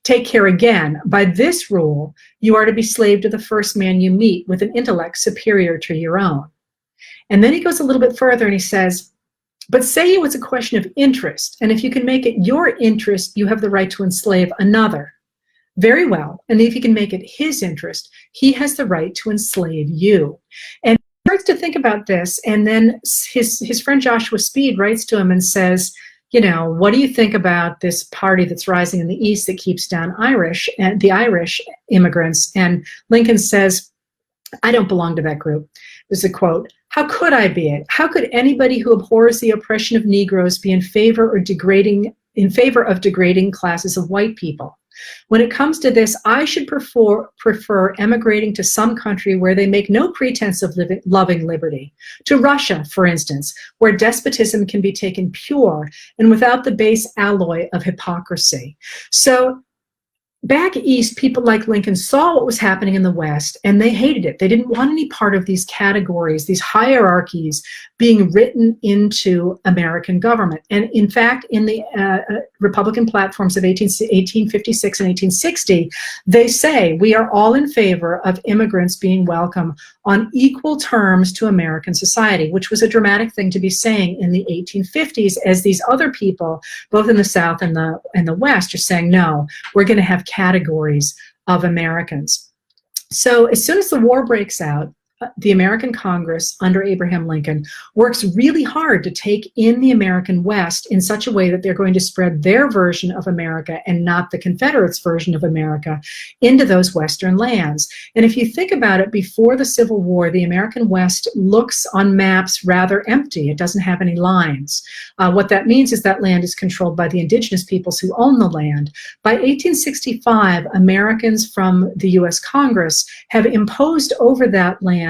Speaker 1: Take care again. By this rule, you are to be slave to the first man you meet with an intellect superior to your own. And then he goes a little bit further and he says, but say you it's a question of interest, and if you can make it your interest, you have the right to enslave another. Very well. And if you can make it his interest, he has the right to enslave you. And he starts to think about this, and then his friend Joshua Speed writes to him and says, you know, what do you think about this party that's rising in the East that keeps down the Irish immigrants? And Lincoln says, I don't belong to that group. There's a quote, how could I be it? How could anybody who abhors the oppression of Negroes be in favor of degrading classes of white people? When it comes to this, I should prefer emigrating to some country where they make no pretense of loving liberty. To Russia, for instance, where despotism can be taken pure and without the base alloy of hypocrisy. So back east, people like Lincoln saw what was happening in the West, and they hated it. They didn't want any part of these categories, these hierarchies being written into American government. And in fact, in the Republican platforms of 1856 and 1860, they say, we are all in favor of immigrants being welcome on equal terms to American society, which was a dramatic thing to be saying in the 1850s, as these other people, both in the South and the West, are saying, no, we're going to have categories of Americans. So as soon as the war breaks out, the American Congress under Abraham Lincoln works really hard to take in the American West in such a way that they're going to spread their version of America and not the Confederates' version of America into those Western lands. And if you think about it, before the Civil War, the American West looks on maps rather empty. It doesn't have any lines. What that means is that land is controlled by the indigenous peoples who own the land. By 1865, Americans from the U.S. Congress have imposed over that land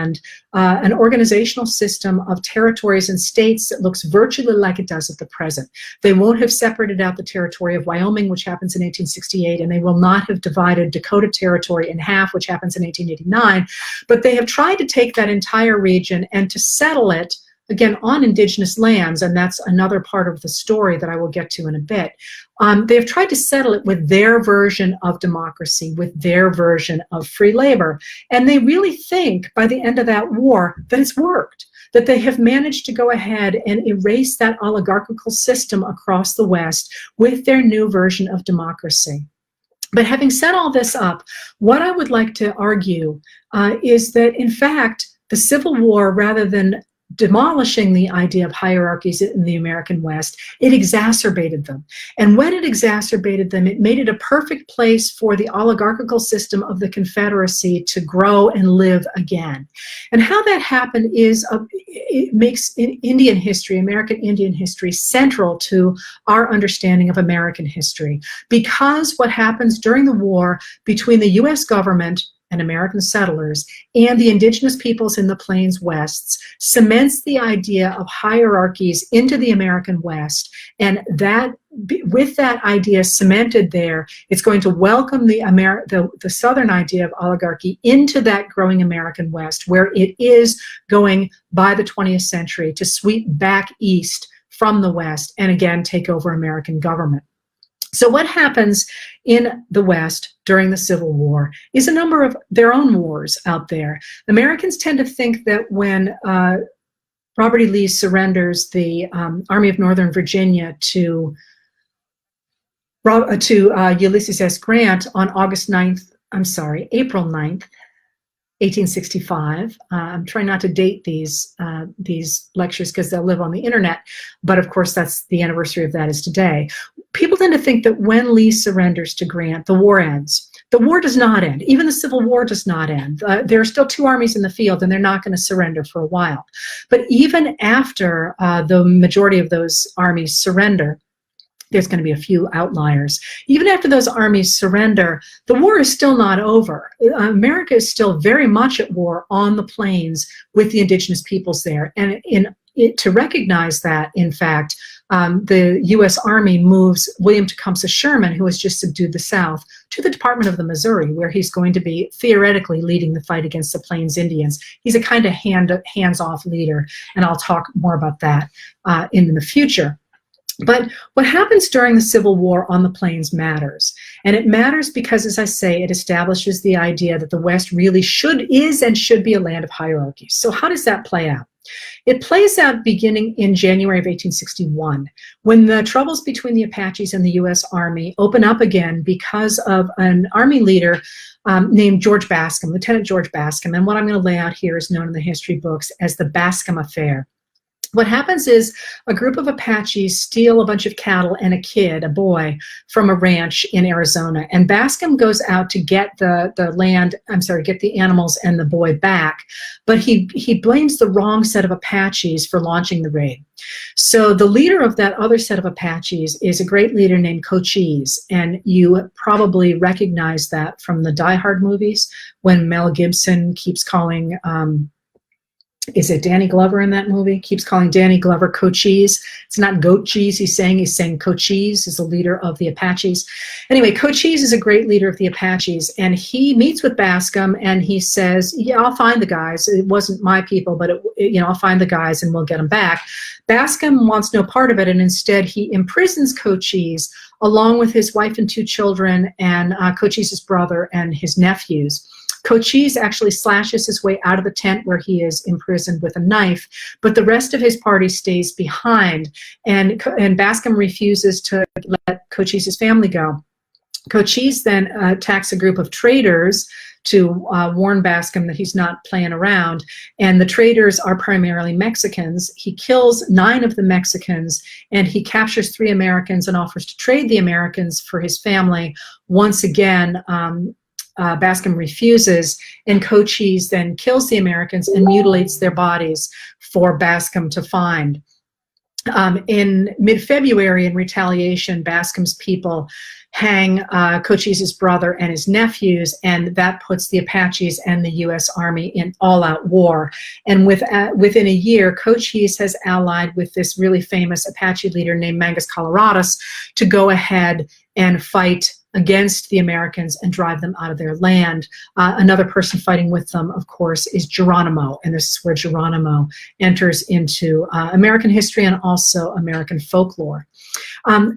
Speaker 1: an organizational system of territories and states that looks virtually like it does at the present. They won't have separated out the territory of Wyoming, which happens in 1868, and they will not have divided Dakota Territory in half, which happens in 1889, but they have tried to take that entire region and to settle it again on indigenous lands, and that's another part of the story that I will get to in a bit. They've tried to settle it with their version of democracy, with their version of free labor, and they really think by the end of that war that it's worked, that they have managed to go ahead and erase that oligarchical system across the West with their new version of democracy. But having set all this up, what I would like to argue is that, in fact, the Civil War, rather than demolishing the idea of hierarchies in the American West, it exacerbated them. And when it exacerbated them, it made it a perfect place for the oligarchical system of the Confederacy to grow and live again. And how that happened is, it makes Indian history, American Indian history, central to our understanding of American history. Because what happens during the war between the U.S. government and American settlers and the indigenous peoples in the Plains Wests cements the idea of hierarchies into the American West, and that, with that idea cemented there, it's going to welcome the Southern idea of oligarchy into that growing American West, where it is going by the 20th century to sweep back east from the West and again take over American government. So what happens in the West during the Civil War is a number of their own wars out there. Americans tend to think that when Robert E. Lee surrenders the Army of Northern Virginia to Ulysses S. Grant on April 9th, 1865. I'm trying not to date these lectures because they'll live on the internet, but of course that's the anniversary of that is today. People tend to think that when Lee surrenders to Grant, the war ends. The war does not end. Even the Civil War does not end. There are still two armies in the field, and they're not going to surrender for a while. But even after the majority of those armies surrender, there's going to be a few outliers. Even after those armies surrender, the war is still not over. America is still very much at war on the plains with the indigenous peoples there. And to recognize that, in fact, the U.S. Army moves William Tecumseh Sherman, who has just subdued the South, to the Department of the Missouri, where he's going to be theoretically leading the fight against the Plains Indians. He's a kind of hands-off leader, and I'll talk more about that in the future. But what happens during the Civil War on the plains matters. And it matters because, as I say, it establishes the idea that the West really is and should be a land of hierarchies. So how does that play out? It plays out beginning in January of 1861, when the troubles between the Apaches and the U.S. Army open up again because of an Army leader named George Bascom, Lieutenant George Bascom. And what I'm going to lay out here is known in the history books as the Bascom Affair. What happens is a group of Apaches steal a bunch of cattle and a boy, from a ranch in Arizona. And Bascom goes out to get get the animals and the boy back. But he blames the wrong set of Apaches for launching the raid. So the leader of that other set of Apaches is a great leader named Cochise. And you probably recognize that from the Die Hard movies when Mel Gibson keeps calling is it Danny Glover in that movie? Keeps calling Danny Glover Cochise. It's not goat cheese he's saying Cochise is the leader of the Apaches. Anyway, Cochise is a great leader of the Apaches, and he meets with Bascom and he says, yeah, I'll find the guys. It wasn't my people, but I'll find the guys and we'll get them back. Bascom wants no part of it, and instead he imprisons Cochise along with his wife and two children and Cochise's brother and his nephews. Cochise actually slashes his way out of the tent where he is imprisoned with a knife, but the rest of his party stays behind, and Bascom refuses to let Cochise's family go. Cochise then attacks a group of traders to warn Bascom that he's not playing around, and the traders are primarily Mexicans. He kills 9 of the Mexicans, and he captures 3 Americans and offers to trade the Americans for his family. Once again, Bascom refuses, and Cochise then kills the Americans and mutilates their bodies for Bascom to find. In mid-February, in retaliation, Bascom's people hang Cochise's brother and his nephews, and that puts the Apaches and the U.S. Army in all-out war. And within a year, Cochise has allied with this really famous Apache leader named Mangus Coloradus to go ahead and fight against the Americans and drive them out of their land. Another person fighting with them, of course, is Geronimo, and this is where Geronimo enters into American history and also American folklore.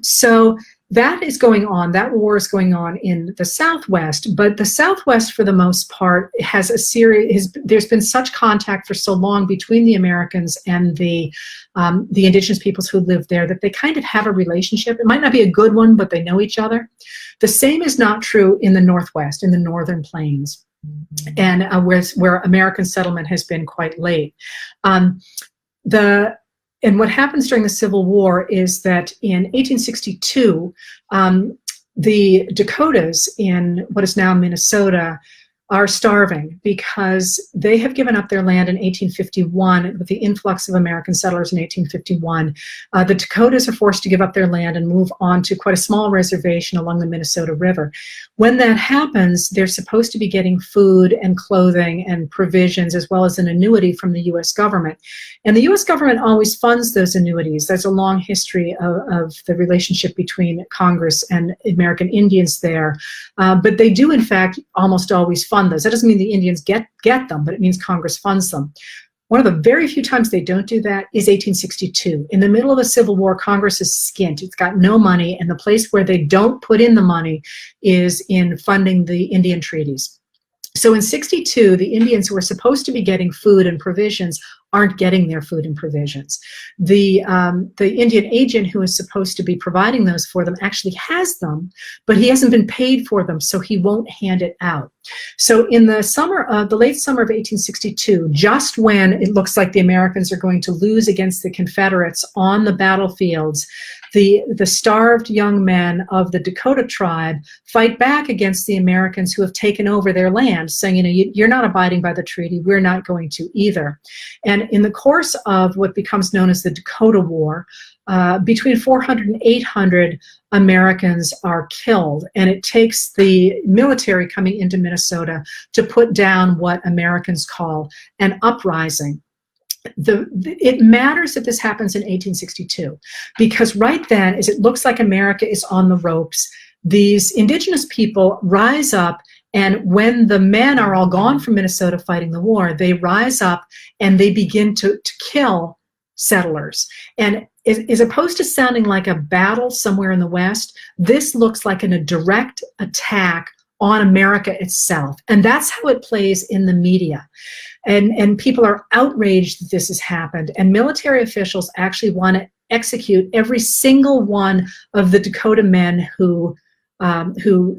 Speaker 1: So that is going on. That war is going on in the Southwest, but the Southwest, for the most part, has there's been such contact for so long between the Americans and the indigenous peoples who live there that they kind of have a relationship. It might not be a good one, but they know each other. The same is not true in the Northwest, in the Northern Plains, and where American settlement has been quite late. And what happens during the Civil War is that in 1862, the Dakotas in what is now Minnesota are starving because they have given up their land in 1851 with the influx of American settlers in 1851. The Dakotas are forced to give up their land and move on to quite a small reservation along the Minnesota River. When that happens, they're supposed to be getting food and clothing and provisions as well as an annuity from the U.S. government. And the U.S. government always funds those annuities. There's a long history of the relationship between Congress and American Indians there. But they do, in fact, almost always fund those. That doesn't mean the Indians get them, but it means Congress funds them. One of the very few times they don't do that is 1862. In the middle of the Civil War, Congress is skint. It's got no money, and the place where they don't put in the money is in funding the Indian treaties. So in 62, the Indians who are supposed to be getting food and provisions aren't getting their food and provisions. The Indian agent who is supposed to be providing those for them actually has them, but he hasn't been paid for them, so he won't hand it out. So in the late summer of 1862, just when it looks like the Americans are going to lose against the Confederates on the battlefields, the starved young men of the Dakota tribe fight back against the Americans who have taken over their land, saying, you're not abiding by the treaty, we're not going to either. And in the course of what becomes known as the Dakota War, between 400 and 800 Americans are killed, and it takes the military coming into Minnesota to put down what Americans call an uprising. It matters that this happens in 1862, because right then, as it looks like America is on the ropes, these indigenous people rise up, and when the men are all gone from Minnesota fighting the war, they rise up and they begin to kill settlers. And as opposed to sounding like a battle somewhere in the West, this looks like a direct attack on America itself. And that's how it plays in the media. And people are outraged that this has happened. And military officials actually want to execute every single one of the Dakota men who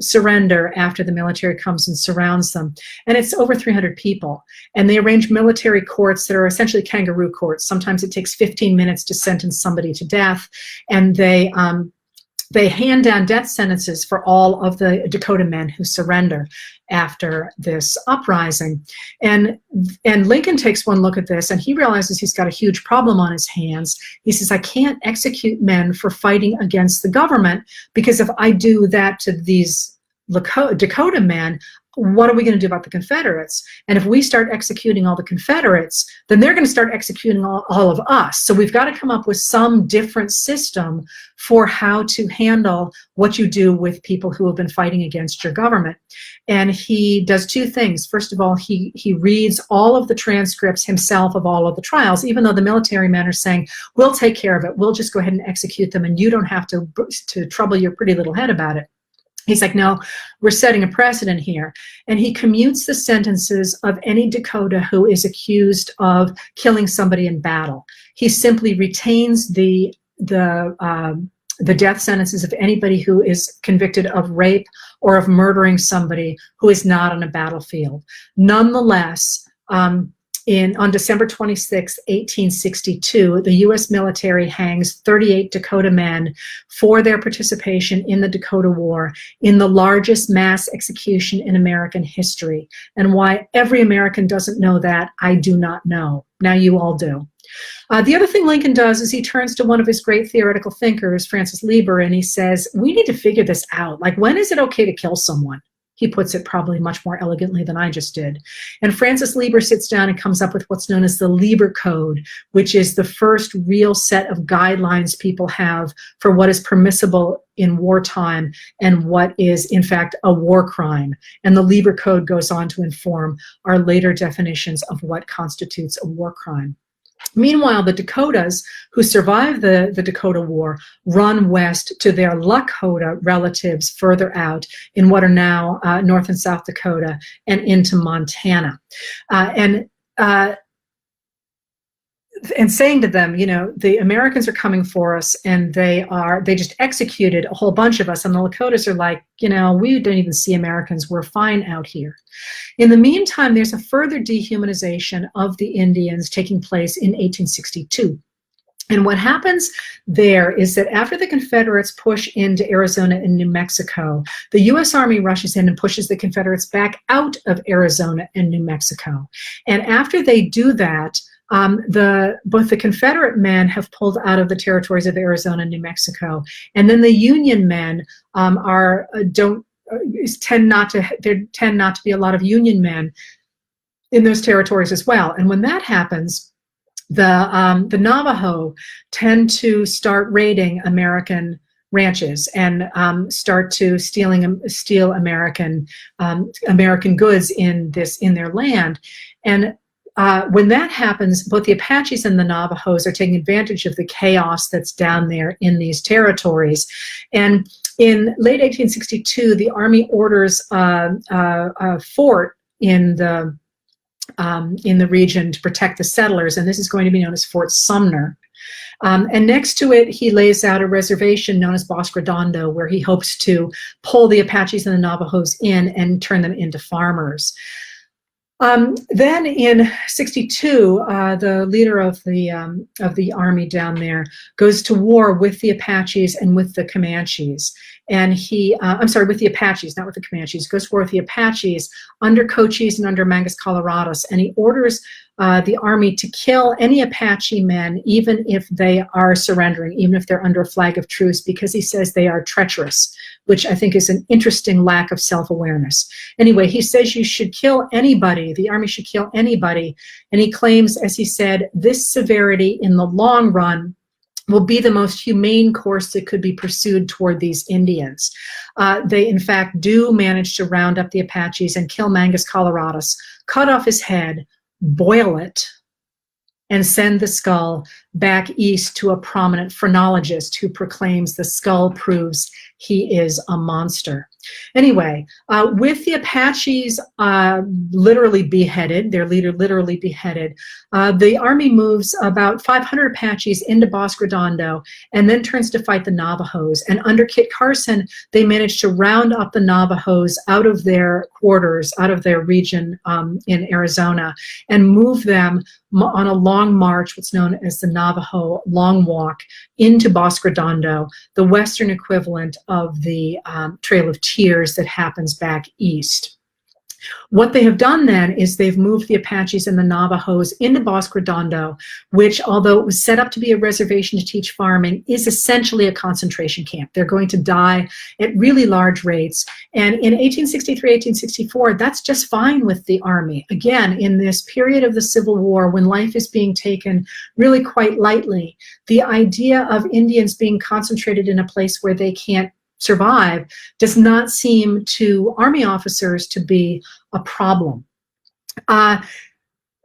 Speaker 1: surrender after the military comes and surrounds them. And it's over 300 people. And they arrange military courts that are essentially kangaroo courts. Sometimes it takes 15 minutes to sentence somebody to death. And they hand down death sentences for all of the Dakota men who surrender after this uprising. And Lincoln takes one look at this, and he realizes he's got a huge problem on his hands. He says, I can't execute men for fighting against the government, because if I do that to these Dakota men, what are we going to do about the Confederates? And if we start executing all the Confederates, then they're going to start executing all of us. So we've got to come up with some different system for how to handle what you do with people who have been fighting against your government. And he does two things. First of all, he reads all of the transcripts himself of all of the trials, even though the military men are saying, we'll take care of it. We'll just go ahead and execute them, and you don't have to trouble your pretty little head about it. He's like, no, we're setting a precedent here. And he commutes the sentences of any Dakota who is accused of killing somebody in battle. He simply retains the death sentences of anybody who is convicted of rape or of murdering somebody who is not on a battlefield. Nonetheless, on December 26, 1862, the U.S. military hangs 38 Dakota men for their participation in the Dakota War, in the largest mass execution in American history. And why every American doesn't know that, I do not know. Now you all do. The other thing Lincoln does is he turns to one of his great theoretical thinkers, Francis Lieber, and he says, we need to figure this out. Like, when is it okay to kill someone? He puts it probably much more elegantly than I just did. And Francis Lieber sits down and comes up with what's known as the Lieber Code, which is the first real set of guidelines people have for what is permissible in wartime and what is, in fact, a war crime. And the Lieber Code goes on to inform our later definitions of what constitutes a war crime. Meanwhile, the Dakotas who survived the Dakota War run west to their Lakota relatives further out in what are now North and South Dakota and into Montana. And saying to them, the Americans are coming for us, and they just executed a whole bunch of us. And the Lakotas are like, we don't even see Americans. We're fine out here. In the meantime, there's a further dehumanization of the Indians taking place in 1862. And what happens there is that after the Confederates push into Arizona and New Mexico, the U.S. Army rushes in and pushes the Confederates back out of Arizona and New Mexico. And after they do that, both the Confederate men have pulled out of the territories of Arizona and New Mexico, and then the Union men tend not to be a lot of Union men in those territories as well. And when that happens, the Navajo tend to start raiding American ranches and start to steal American goods in their land. And when that happens, both the Apaches and the Navajos are taking advantage of the chaos that's down there in these territories. And in late 1862, the Army orders a fort in the region to protect the settlers, and this is going to be known as Fort Sumner. And next to it, he lays out a reservation known as Bosque Redondo, where he hopes to pull the Apaches and the Navajos in and turn them into farmers. Then in 62, the leader of the army down there goes to war with the Apaches and with the Comanches. And he, I'm sorry, with the Apaches, not with the Comanches, goes to war with the Apaches under Cochise and under Mangus Colorados. And he orders the army to kill any Apache men, even if they are surrendering, even if they're under a flag of truce, because he says they are treacherous, which I think is an interesting lack of self-awareness. Anyway, he says you should kill anybody, the army should kill anybody, and he claims, as he said, this severity in the long run will be the most humane course that could be pursued toward these Indians. They, in fact, do manage to round up the Apaches and kill Mangus Colorados, cut off his head, boil it, and send the skull back east to a prominent phrenologist who proclaims the skull proves he is a monster. Anyway, with the Apaches literally beheaded, their leader literally beheaded, the army moves about 500 Apaches into Bosque Redondo and then turns to fight the Navajos. And under Kit Carson, they managed to round up the Navajos out of their quarters, out of their region in Arizona, and move them on a long march, what's known as the Navajo Long Walk, into Bosque Redondo, the western equivalent of the Trail of Tears that happens back east. What they have done then is they've moved the Apaches and the Navajos into Bosque Redondo, which, although it was set up to be a reservation to teach farming, is essentially a concentration camp. They're going to die at really large rates. And in 1863, 1864, that's just fine with the army. Again, in this period of the Civil War, when life is being taken really quite lightly, the idea of Indians being concentrated in a place where they can't survive does not seem to army officers to be a problem. I'm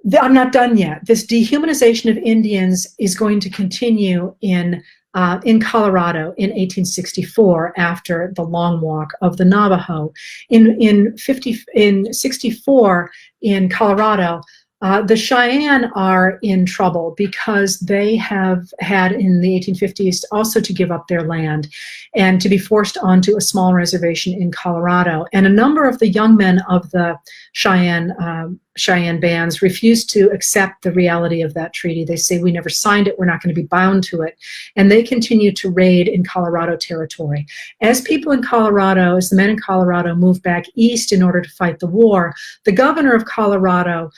Speaker 1: not done yet. This dehumanization of Indians is going to continue in Colorado in 1864 after the Long Walk of the Navajo. In 64 in Colorado, the Cheyenne are in trouble because they have had in the 1850s also to give up their land and to be forced onto a small reservation in Colorado. And a number of the young men of the Cheyenne bands refuse to accept the reality of that treaty. They say, we never signed it, we're not going to be bound to it. And they continue to raid in Colorado territory. As people in Colorado, as the men in Colorado move back east in order to fight the war, the governor of Colorado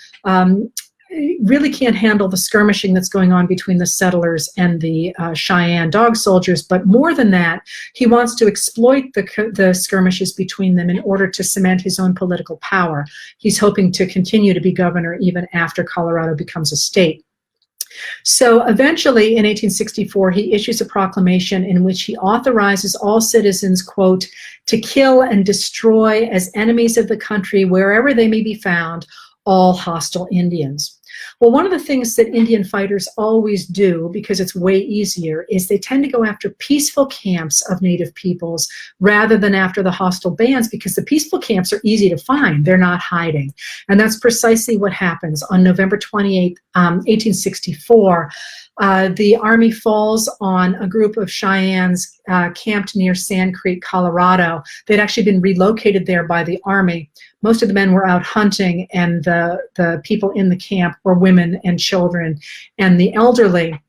Speaker 1: really can't handle the skirmishing that's going on between the settlers and the Cheyenne dog soldiers, but more than that, he wants to exploit the skirmishes between them in order to cement his own political power. He's hoping to continue to be governor even after Colorado becomes a state. So eventually, in 1864, he issues a proclamation in which he authorizes all citizens, quote, to kill and destroy as enemies of the country wherever they may be found all hostile Indians. Well, one of the things that Indian fighters always do, because it's way easier, is they tend to go after peaceful camps of Native peoples rather than after the hostile bands, because the peaceful camps are easy to find. They're not hiding. And that's precisely what happens. On November 28, 1864, the army falls on a group of Cheyennes camped near Sand Creek, Colorado. They'd actually been relocated there by the army. Most of the men were out hunting, and the people in the camp were women and children and the elderly.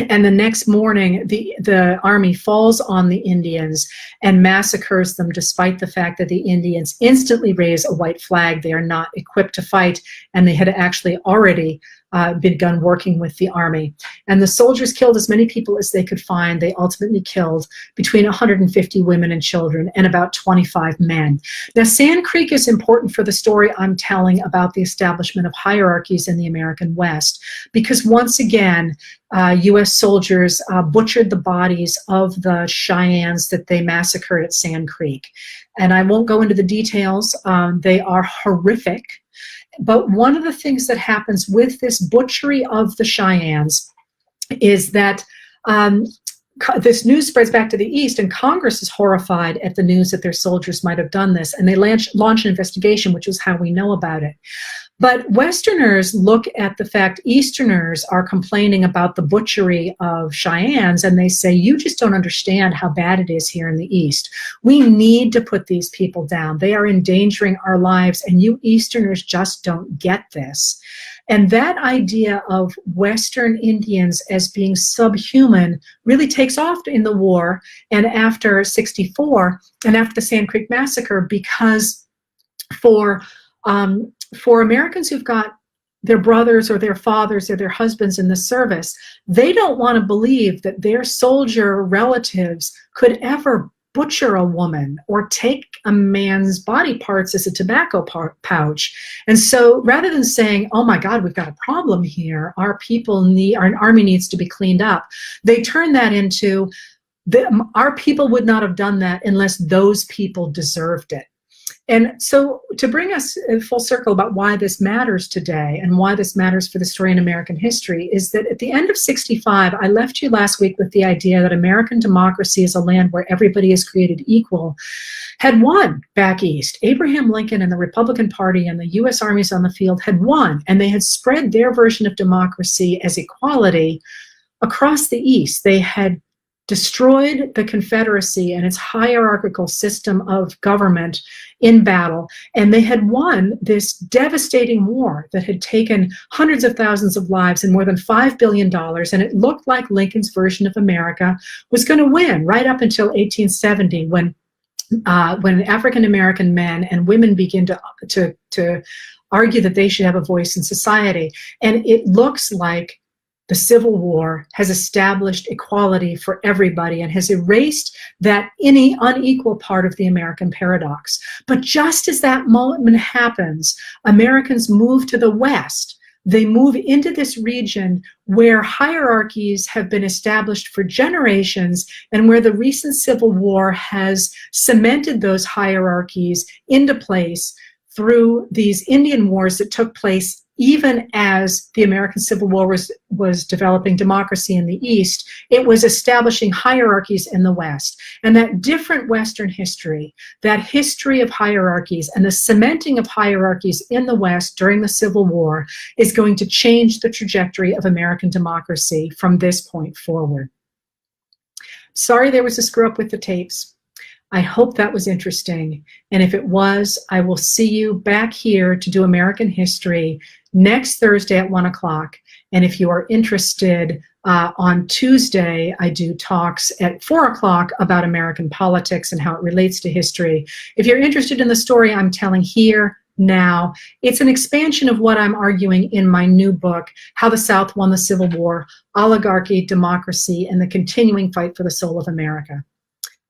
Speaker 1: And the next morning, the army falls on the Indians and massacres them, despite the fact that the Indians instantly raise a white flag. They are not equipped to fight, and they had actually already begun working with the army. And the soldiers killed as many people as they could find. They ultimately killed between 150 women and children and about 25 men. Now, Sand Creek is important for the story I'm telling about the establishment of hierarchies in the American West, because once again, U.S. soldiers butchered the bodies of the Cheyennes that they massacred at Sand Creek. And I won't go into the details. They are horrific. But one of the things that happens with this butchery of the Cheyennes is that this news spreads back to the East, and Congress is horrified at the news that their soldiers might have done this, and they launch an investigation, which is how we know about it. But Westerners look at the fact Easterners are complaining about the butchery of Cheyennes, and they say, you just don't understand how bad it is here in the East. We need to put these people down. They are endangering our lives, and you Easterners just don't get this. And that idea of Western Indians as being subhuman really takes off in the war and after 64 and after the Sand Creek Massacre, because for Americans who've got their brothers or their fathers or their husbands in the service, they don't want to believe that their soldier relatives could ever butcher a woman or take a man's body parts as a tobacco pouch. And so rather than saying, oh my God, we've got a problem here, our army needs to be cleaned up, they turn that into, our people would not have done that unless those people deserved it. And so to bring us full circle about why this matters today and why this matters for the story in American history is that at the end of 65, I left you last week with the idea that American democracy is a land where everybody is created equal, had won back east. Abraham Lincoln and the Republican Party and the U.S. armies on the field had won, and they had spread their version of democracy as equality across the East. They had destroyed the Confederacy and its hierarchical system of government in battle, and they had won this devastating war that had taken hundreds of thousands of lives and more than $5 billion, and it looked like Lincoln's version of America was going to win right up until 1870, when African-American men and women begin to argue that they should have a voice in society. And it looks like the Civil War has established equality for everybody and has erased that any unequal part of the American paradox. But just as that moment happens, Americans move to the West. They move into this region where hierarchies have been established for generations and where the recent Civil War has cemented those hierarchies into place through these Indian wars that took place even as the American Civil War was developing democracy in the East. It was establishing hierarchies in the West. And that different Western history, that history of hierarchies and the cementing of hierarchies in the West during the Civil War is going to change the trajectory of American democracy from this point forward. Sorry there was a screw up with the tapes. I hope that was interesting. And if it was, I will see you back here to do American history next Thursday at 1 o'clock. And if you are interested, on Tuesday, I do talks at 4 o'clock about American politics and how it relates to history. If you're interested in the story I'm telling here now, it's an expansion of what I'm arguing in my new book, How the South Won the Civil War, Oligarchy, Democracy, and the Continuing Fight for the Soul of America.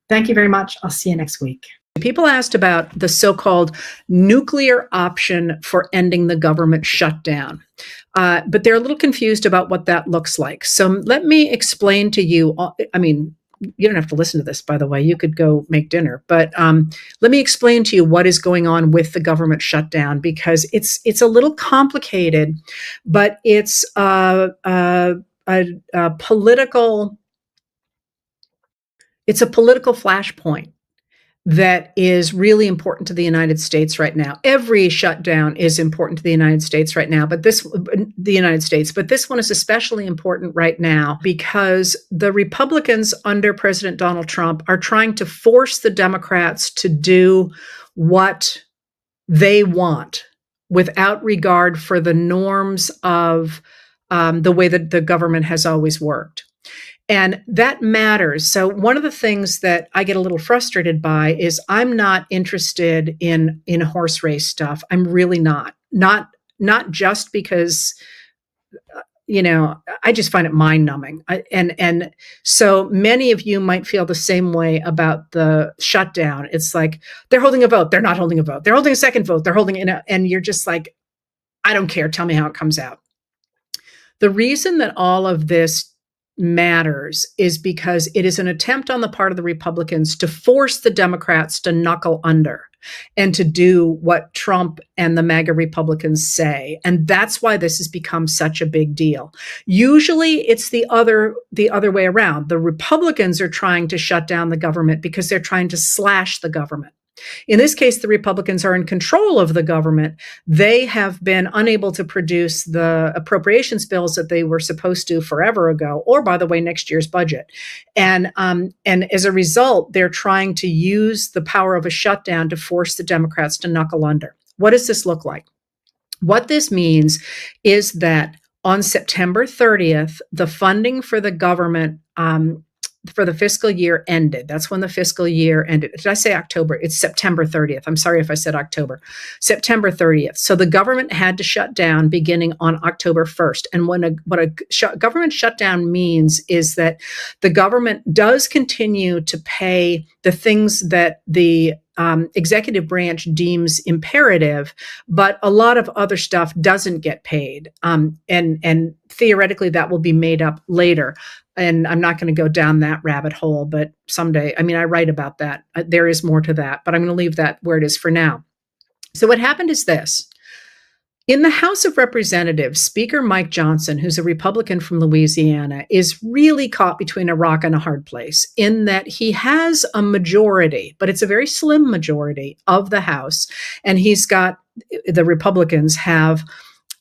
Speaker 1: Thank you very much. I'll see you next week. People asked about the so-called nuclear option for ending the government shutdown, but they're a little confused about what that looks like. So let me explain to you, I mean, you don't have to listen to this, by the way, you could go make dinner, but let me explain to you what is going on with the government shutdown, because it's a little complicated, but it's a political flashpoint that is really important to the United States right now. Every shutdown is important to the United States right now, but this one is especially important right now because the Republicans under President Donald Trump are trying to force the Democrats to do what they want without regard for the norms of the way that the government has always worked. And that matters. So one of the things that I get a little frustrated by is I'm not interested in horse race stuff. I'm really not just because, I just find it mind numbing. And so many of you might feel the same way about the shutdown. It's like, they're holding a vote. They're not holding a vote. They're holding a second vote. They're holding it. And you're just like, I don't care. Tell me how it comes out. The reason that all of this matters is because it is an attempt on the part of the Republicans to force the Democrats to knuckle under and to do what Trump and the MAGA Republicans say. And that's why this has become such a big deal. Usually it's the other way around. The Republicans are trying to shut down the government because they're trying to slash the government. In this case, the Republicans are in control of the government. They have been unable to produce the appropriations bills that they were supposed to forever ago, or by the way, next year's budget. And as a result, they're trying to use the power of a shutdown to force the Democrats to knuckle under. What does this look like? What this means is that on September 30th, the funding for the government for the fiscal year ended. That's when the fiscal year ended. Did I say October? It's September 30th. I'm sorry if I said October. September 30th. So the government had to shut down beginning on October 1st. And what a government shutdown means is that the government does continue to pay the things that the executive branch deems imperative, but a lot of other stuff doesn't get paid. And theoretically, that will be made up later. And I'm not going to go down that rabbit hole, but someday, I write about that. There is more to that, but I'm going to leave that where it is for now. So what happened is this. In the House of Representatives, Speaker Mike Johnson, who's a Republican from Louisiana, is really caught between a rock and a hard place in that he has a majority, but it's a very slim majority of the House. And the Republicans have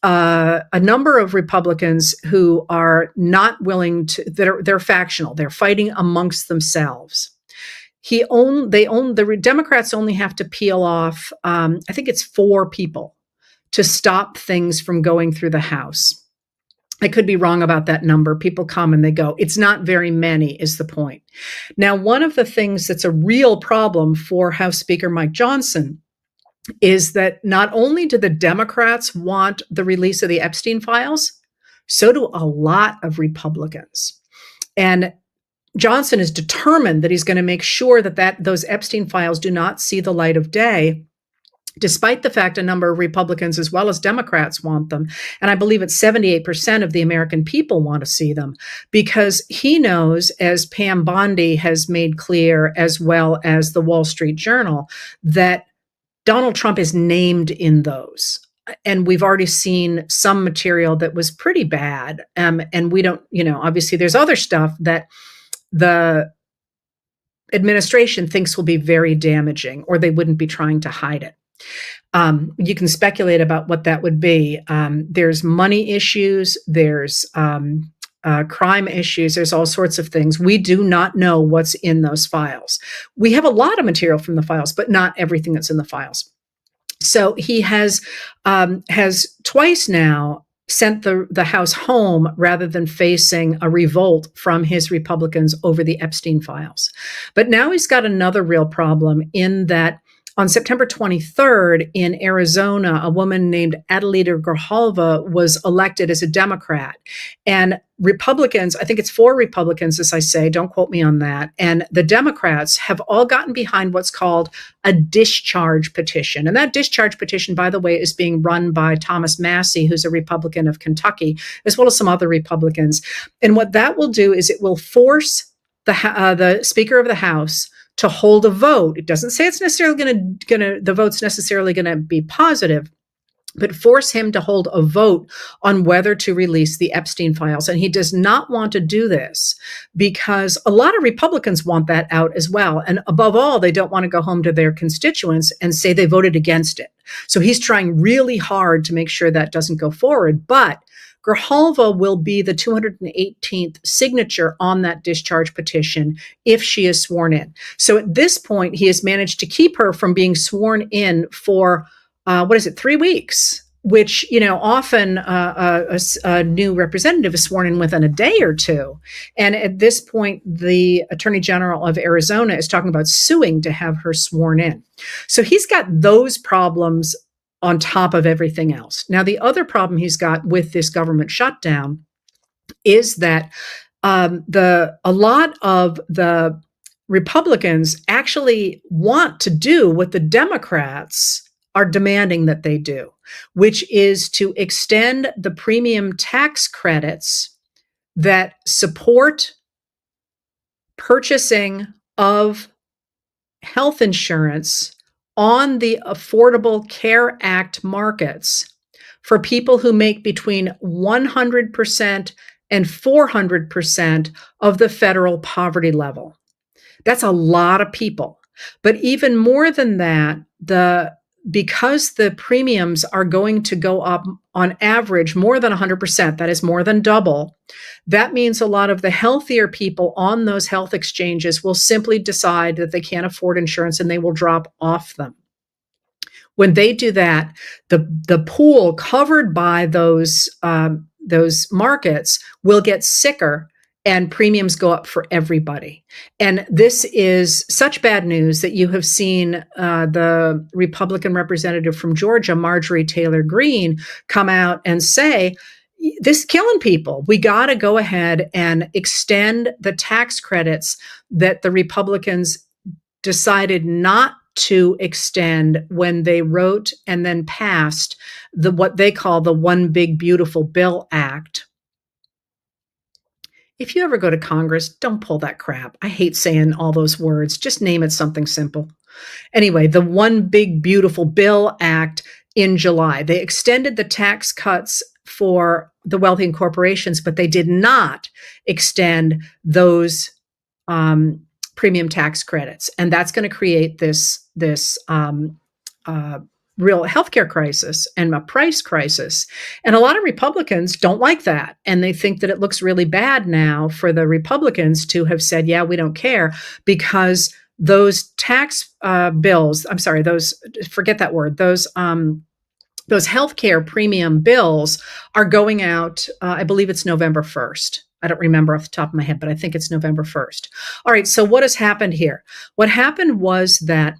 Speaker 1: a number of Republicans who are not willing to, they're factional. They're fighting amongst themselves. The Democrats only have to peel off, I think it's 4 people to stop things from going through the House. I could be wrong about that number. People come and they go. It's not very many is the point. Now, one of the things that's a real problem for House Speaker Mike Johnson is that not only do the Democrats want the release of the Epstein files, so do a lot of Republicans. And Johnson is determined that he's going to make sure that those Epstein files do not see the light of day, despite the fact a number of Republicans as well as Democrats want them. And I believe it's 78% of the American people want to see them, because he knows, as Pam Bondi has made clear, as well as the Wall Street Journal, that Donald Trump is named in those. And we've already seen some material that was pretty bad. And we don't, obviously there's other stuff that the administration thinks will be very damaging, or they wouldn't be trying to hide it. You can speculate about what that would be. There's money issues, there's crime issues, there's all sorts of things. We do not know what's in those files. We have a lot of material from the files, but not everything that's in the files. So he has twice now sent the House home rather than facing a revolt from his Republicans over the Epstein files. But now he's got another real problem in that on September 23rd in Arizona, a woman named Adelita Grijalva was elected as a Democrat. And Republicans, I think it's 4 Republicans, as I say, don't quote me on that. And the Democrats have all gotten behind what's called a discharge petition. And that discharge petition, by the way, is being run by Thomas Massie, who's a Republican of Kentucky, as well as some other Republicans. And what that will do is it will force the Speaker of the House to hold a vote. It doesn't say it's necessarily the vote's necessarily going to be positive, but force him to hold a vote on whether to release the Epstein files. And he does not want to do this because a lot of Republicans want that out as well. And above all, they don't want to go home to their constituents and say they voted against it. So he's trying really hard to make sure that doesn't go forward. But Grijalva will be the 218th signature on that discharge petition if she is sworn in. So at this point, he has managed to keep her from being sworn in for 3 weeks, which, often a new representative is sworn in within a day or two. And at this point, the Attorney General of Arizona is talking about suing to have her sworn in. So he's got those problems on top of everything else. Now, the other problem he's got with this government shutdown is that a lot of the Republicans actually want to do what the Democrats are demanding that they do, which is to extend the premium tax credits that support purchasing of health insurance on the Affordable Care Act markets for people who make between 100% and 400% of the federal poverty level. That's a lot of people. But even more than that, because the premiums are going to go up on average more than 100%, that is more than double, that means a lot of the healthier people on those health exchanges will simply decide that they can't afford insurance and they will drop off them. When they do that, the pool covered by those markets will get sicker and premiums go up for everybody. And this is such bad news that you have seen the Republican representative from Georgia, Marjorie Taylor Greene, come out and say, this is killing people. We got to go ahead and extend the tax credits that the Republicans decided not to extend when they wrote and then passed what they call the One Big Beautiful Bill Act. If you ever go to Congress, don't pull that crap. I hate saying all those words. Just name it something simple. Anyway, the One Big Beautiful Bill Act in July. They extended the tax cuts for the wealthy and corporations, but they did not extend those premium tax credits. And that's going to create this real healthcare crisis and a price crisis. And a lot of Republicans don't like that. And they think that it looks really bad now for the Republicans to have said, yeah, we don't care, because those tax bills, forget that word, those healthcare premium bills are going out, I believe it's November 1st. I don't remember off the top of my head, but I think it's November 1st. All right, so what has happened here? What happened was that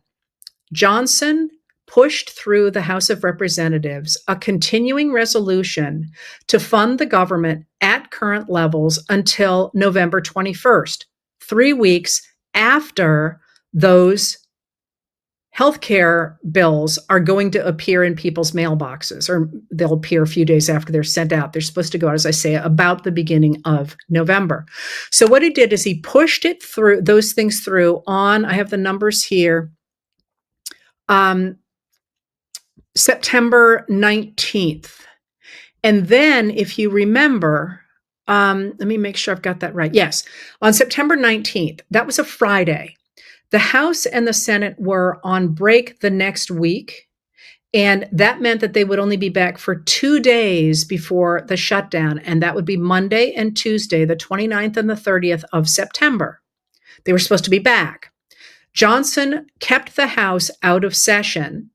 Speaker 1: Johnson pushed through the House of Representatives a continuing resolution to fund the government at current levels until November 21st, 3 weeks after those healthcare bills are going to appear in people's mailboxes, or they'll appear a few days after they're sent out. They're supposed to go out, as I say, about the beginning of November. So what he did is he pushed it through, those things through on, I have the numbers here, September 19th. And then, if you remember, let me make sure I've got that right. Yes, on September 19th, that was a Friday. The House and the Senate were on break the next week, and that meant that they would only be back for 2 days before the shutdown, and that would be Monday and Tuesday, the 29th and the 30th of September. They were supposed to be back. Johnson kept the House out of session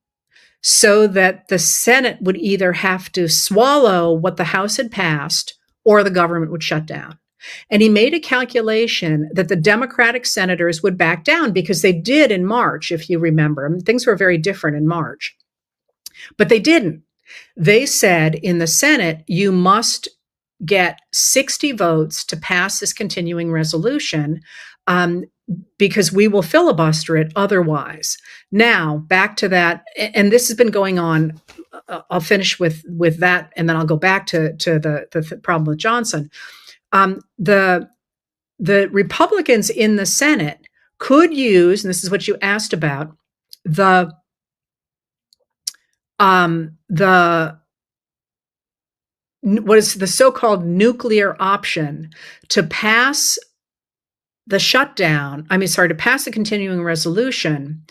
Speaker 1: so that the Senate would either have to swallow what the House had passed or the government would shut down. And he made a calculation that the Democratic senators would back down, because they did in March, if you remember. Things were very different in March. But they didn't. They said in the Senate, you must get 60 votes to pass this continuing resolution, because we will filibuster it otherwise. Now, back to that, and this has been going on. I'll finish with that, and then I'll go back to the problem with Johnson. The Republicans in the Senate could use, and this is what you asked about, the what is the so-called nuclear option to pass the shutdown. To pass the continuing resolution.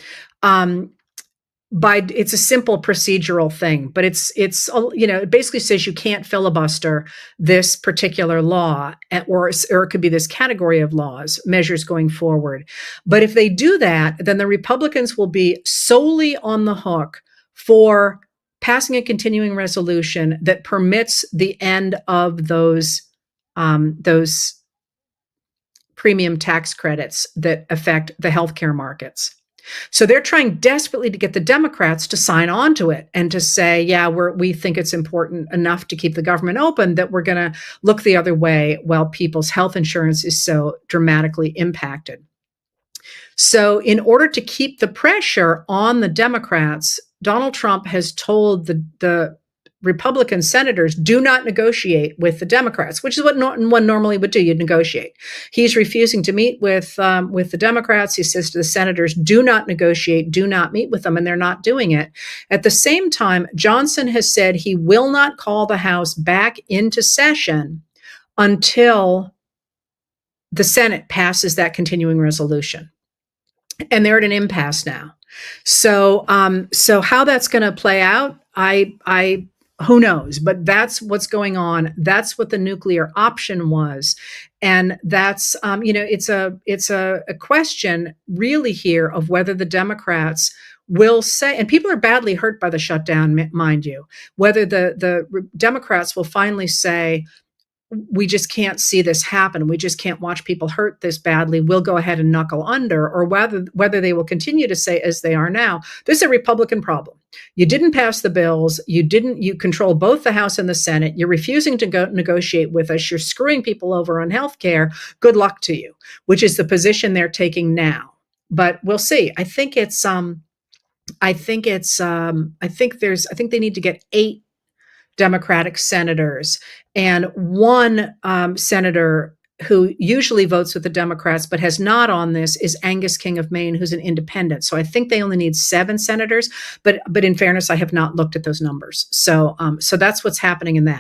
Speaker 1: It's a simple procedural thing, but it basically says you can't filibuster this particular law, or it could be this category of laws, measures going forward. But if they do that, then the Republicans will be solely on the hook for passing a continuing resolution that permits the end of those premium tax credits that affect the healthcare markets. So they're trying desperately to get the Democrats to sign on to it and to say, yeah, we think it's important enough to keep the government open that we're going to look the other way while people's health insurance is so dramatically impacted. So in order to keep the pressure on the Democrats, Donald Trump has told the Republican senators do not negotiate with the Democrats, which is what one normally would do. You'd negotiate. He's refusing to meet with the Democrats. He says to the senators, do not negotiate, do not meet with them, and they're not doing it. At the same time, Johnson has said he will not call the House back into session until the Senate passes that continuing resolution. And they're at an impasse now. So how that's going to play out, I who knows? But that's what's going on. That's what the nuclear option was, and that's it's a question really here of whether the Democrats will say, and people are badly hurt by the shutdown, mind you, whether the Democrats will finally say, we just can't see this happen. We just can't watch people hurt this badly. We'll go ahead and knuckle under, or whether they will continue to say, as they are now, this is a Republican problem. You didn't pass the bills. You control both the House and the Senate. You're refusing to go negotiate with us. You're screwing people over on health care. Good luck to you, which is the position they're taking now. But we'll see. I think they need to get 8 Democratic senators, and one senator who usually votes with the Democrats but has not on this is Angus King of Maine, who's an independent. So I think they only need 7 senators, but in fairness, I have not looked at those numbers. So that's what's happening in that.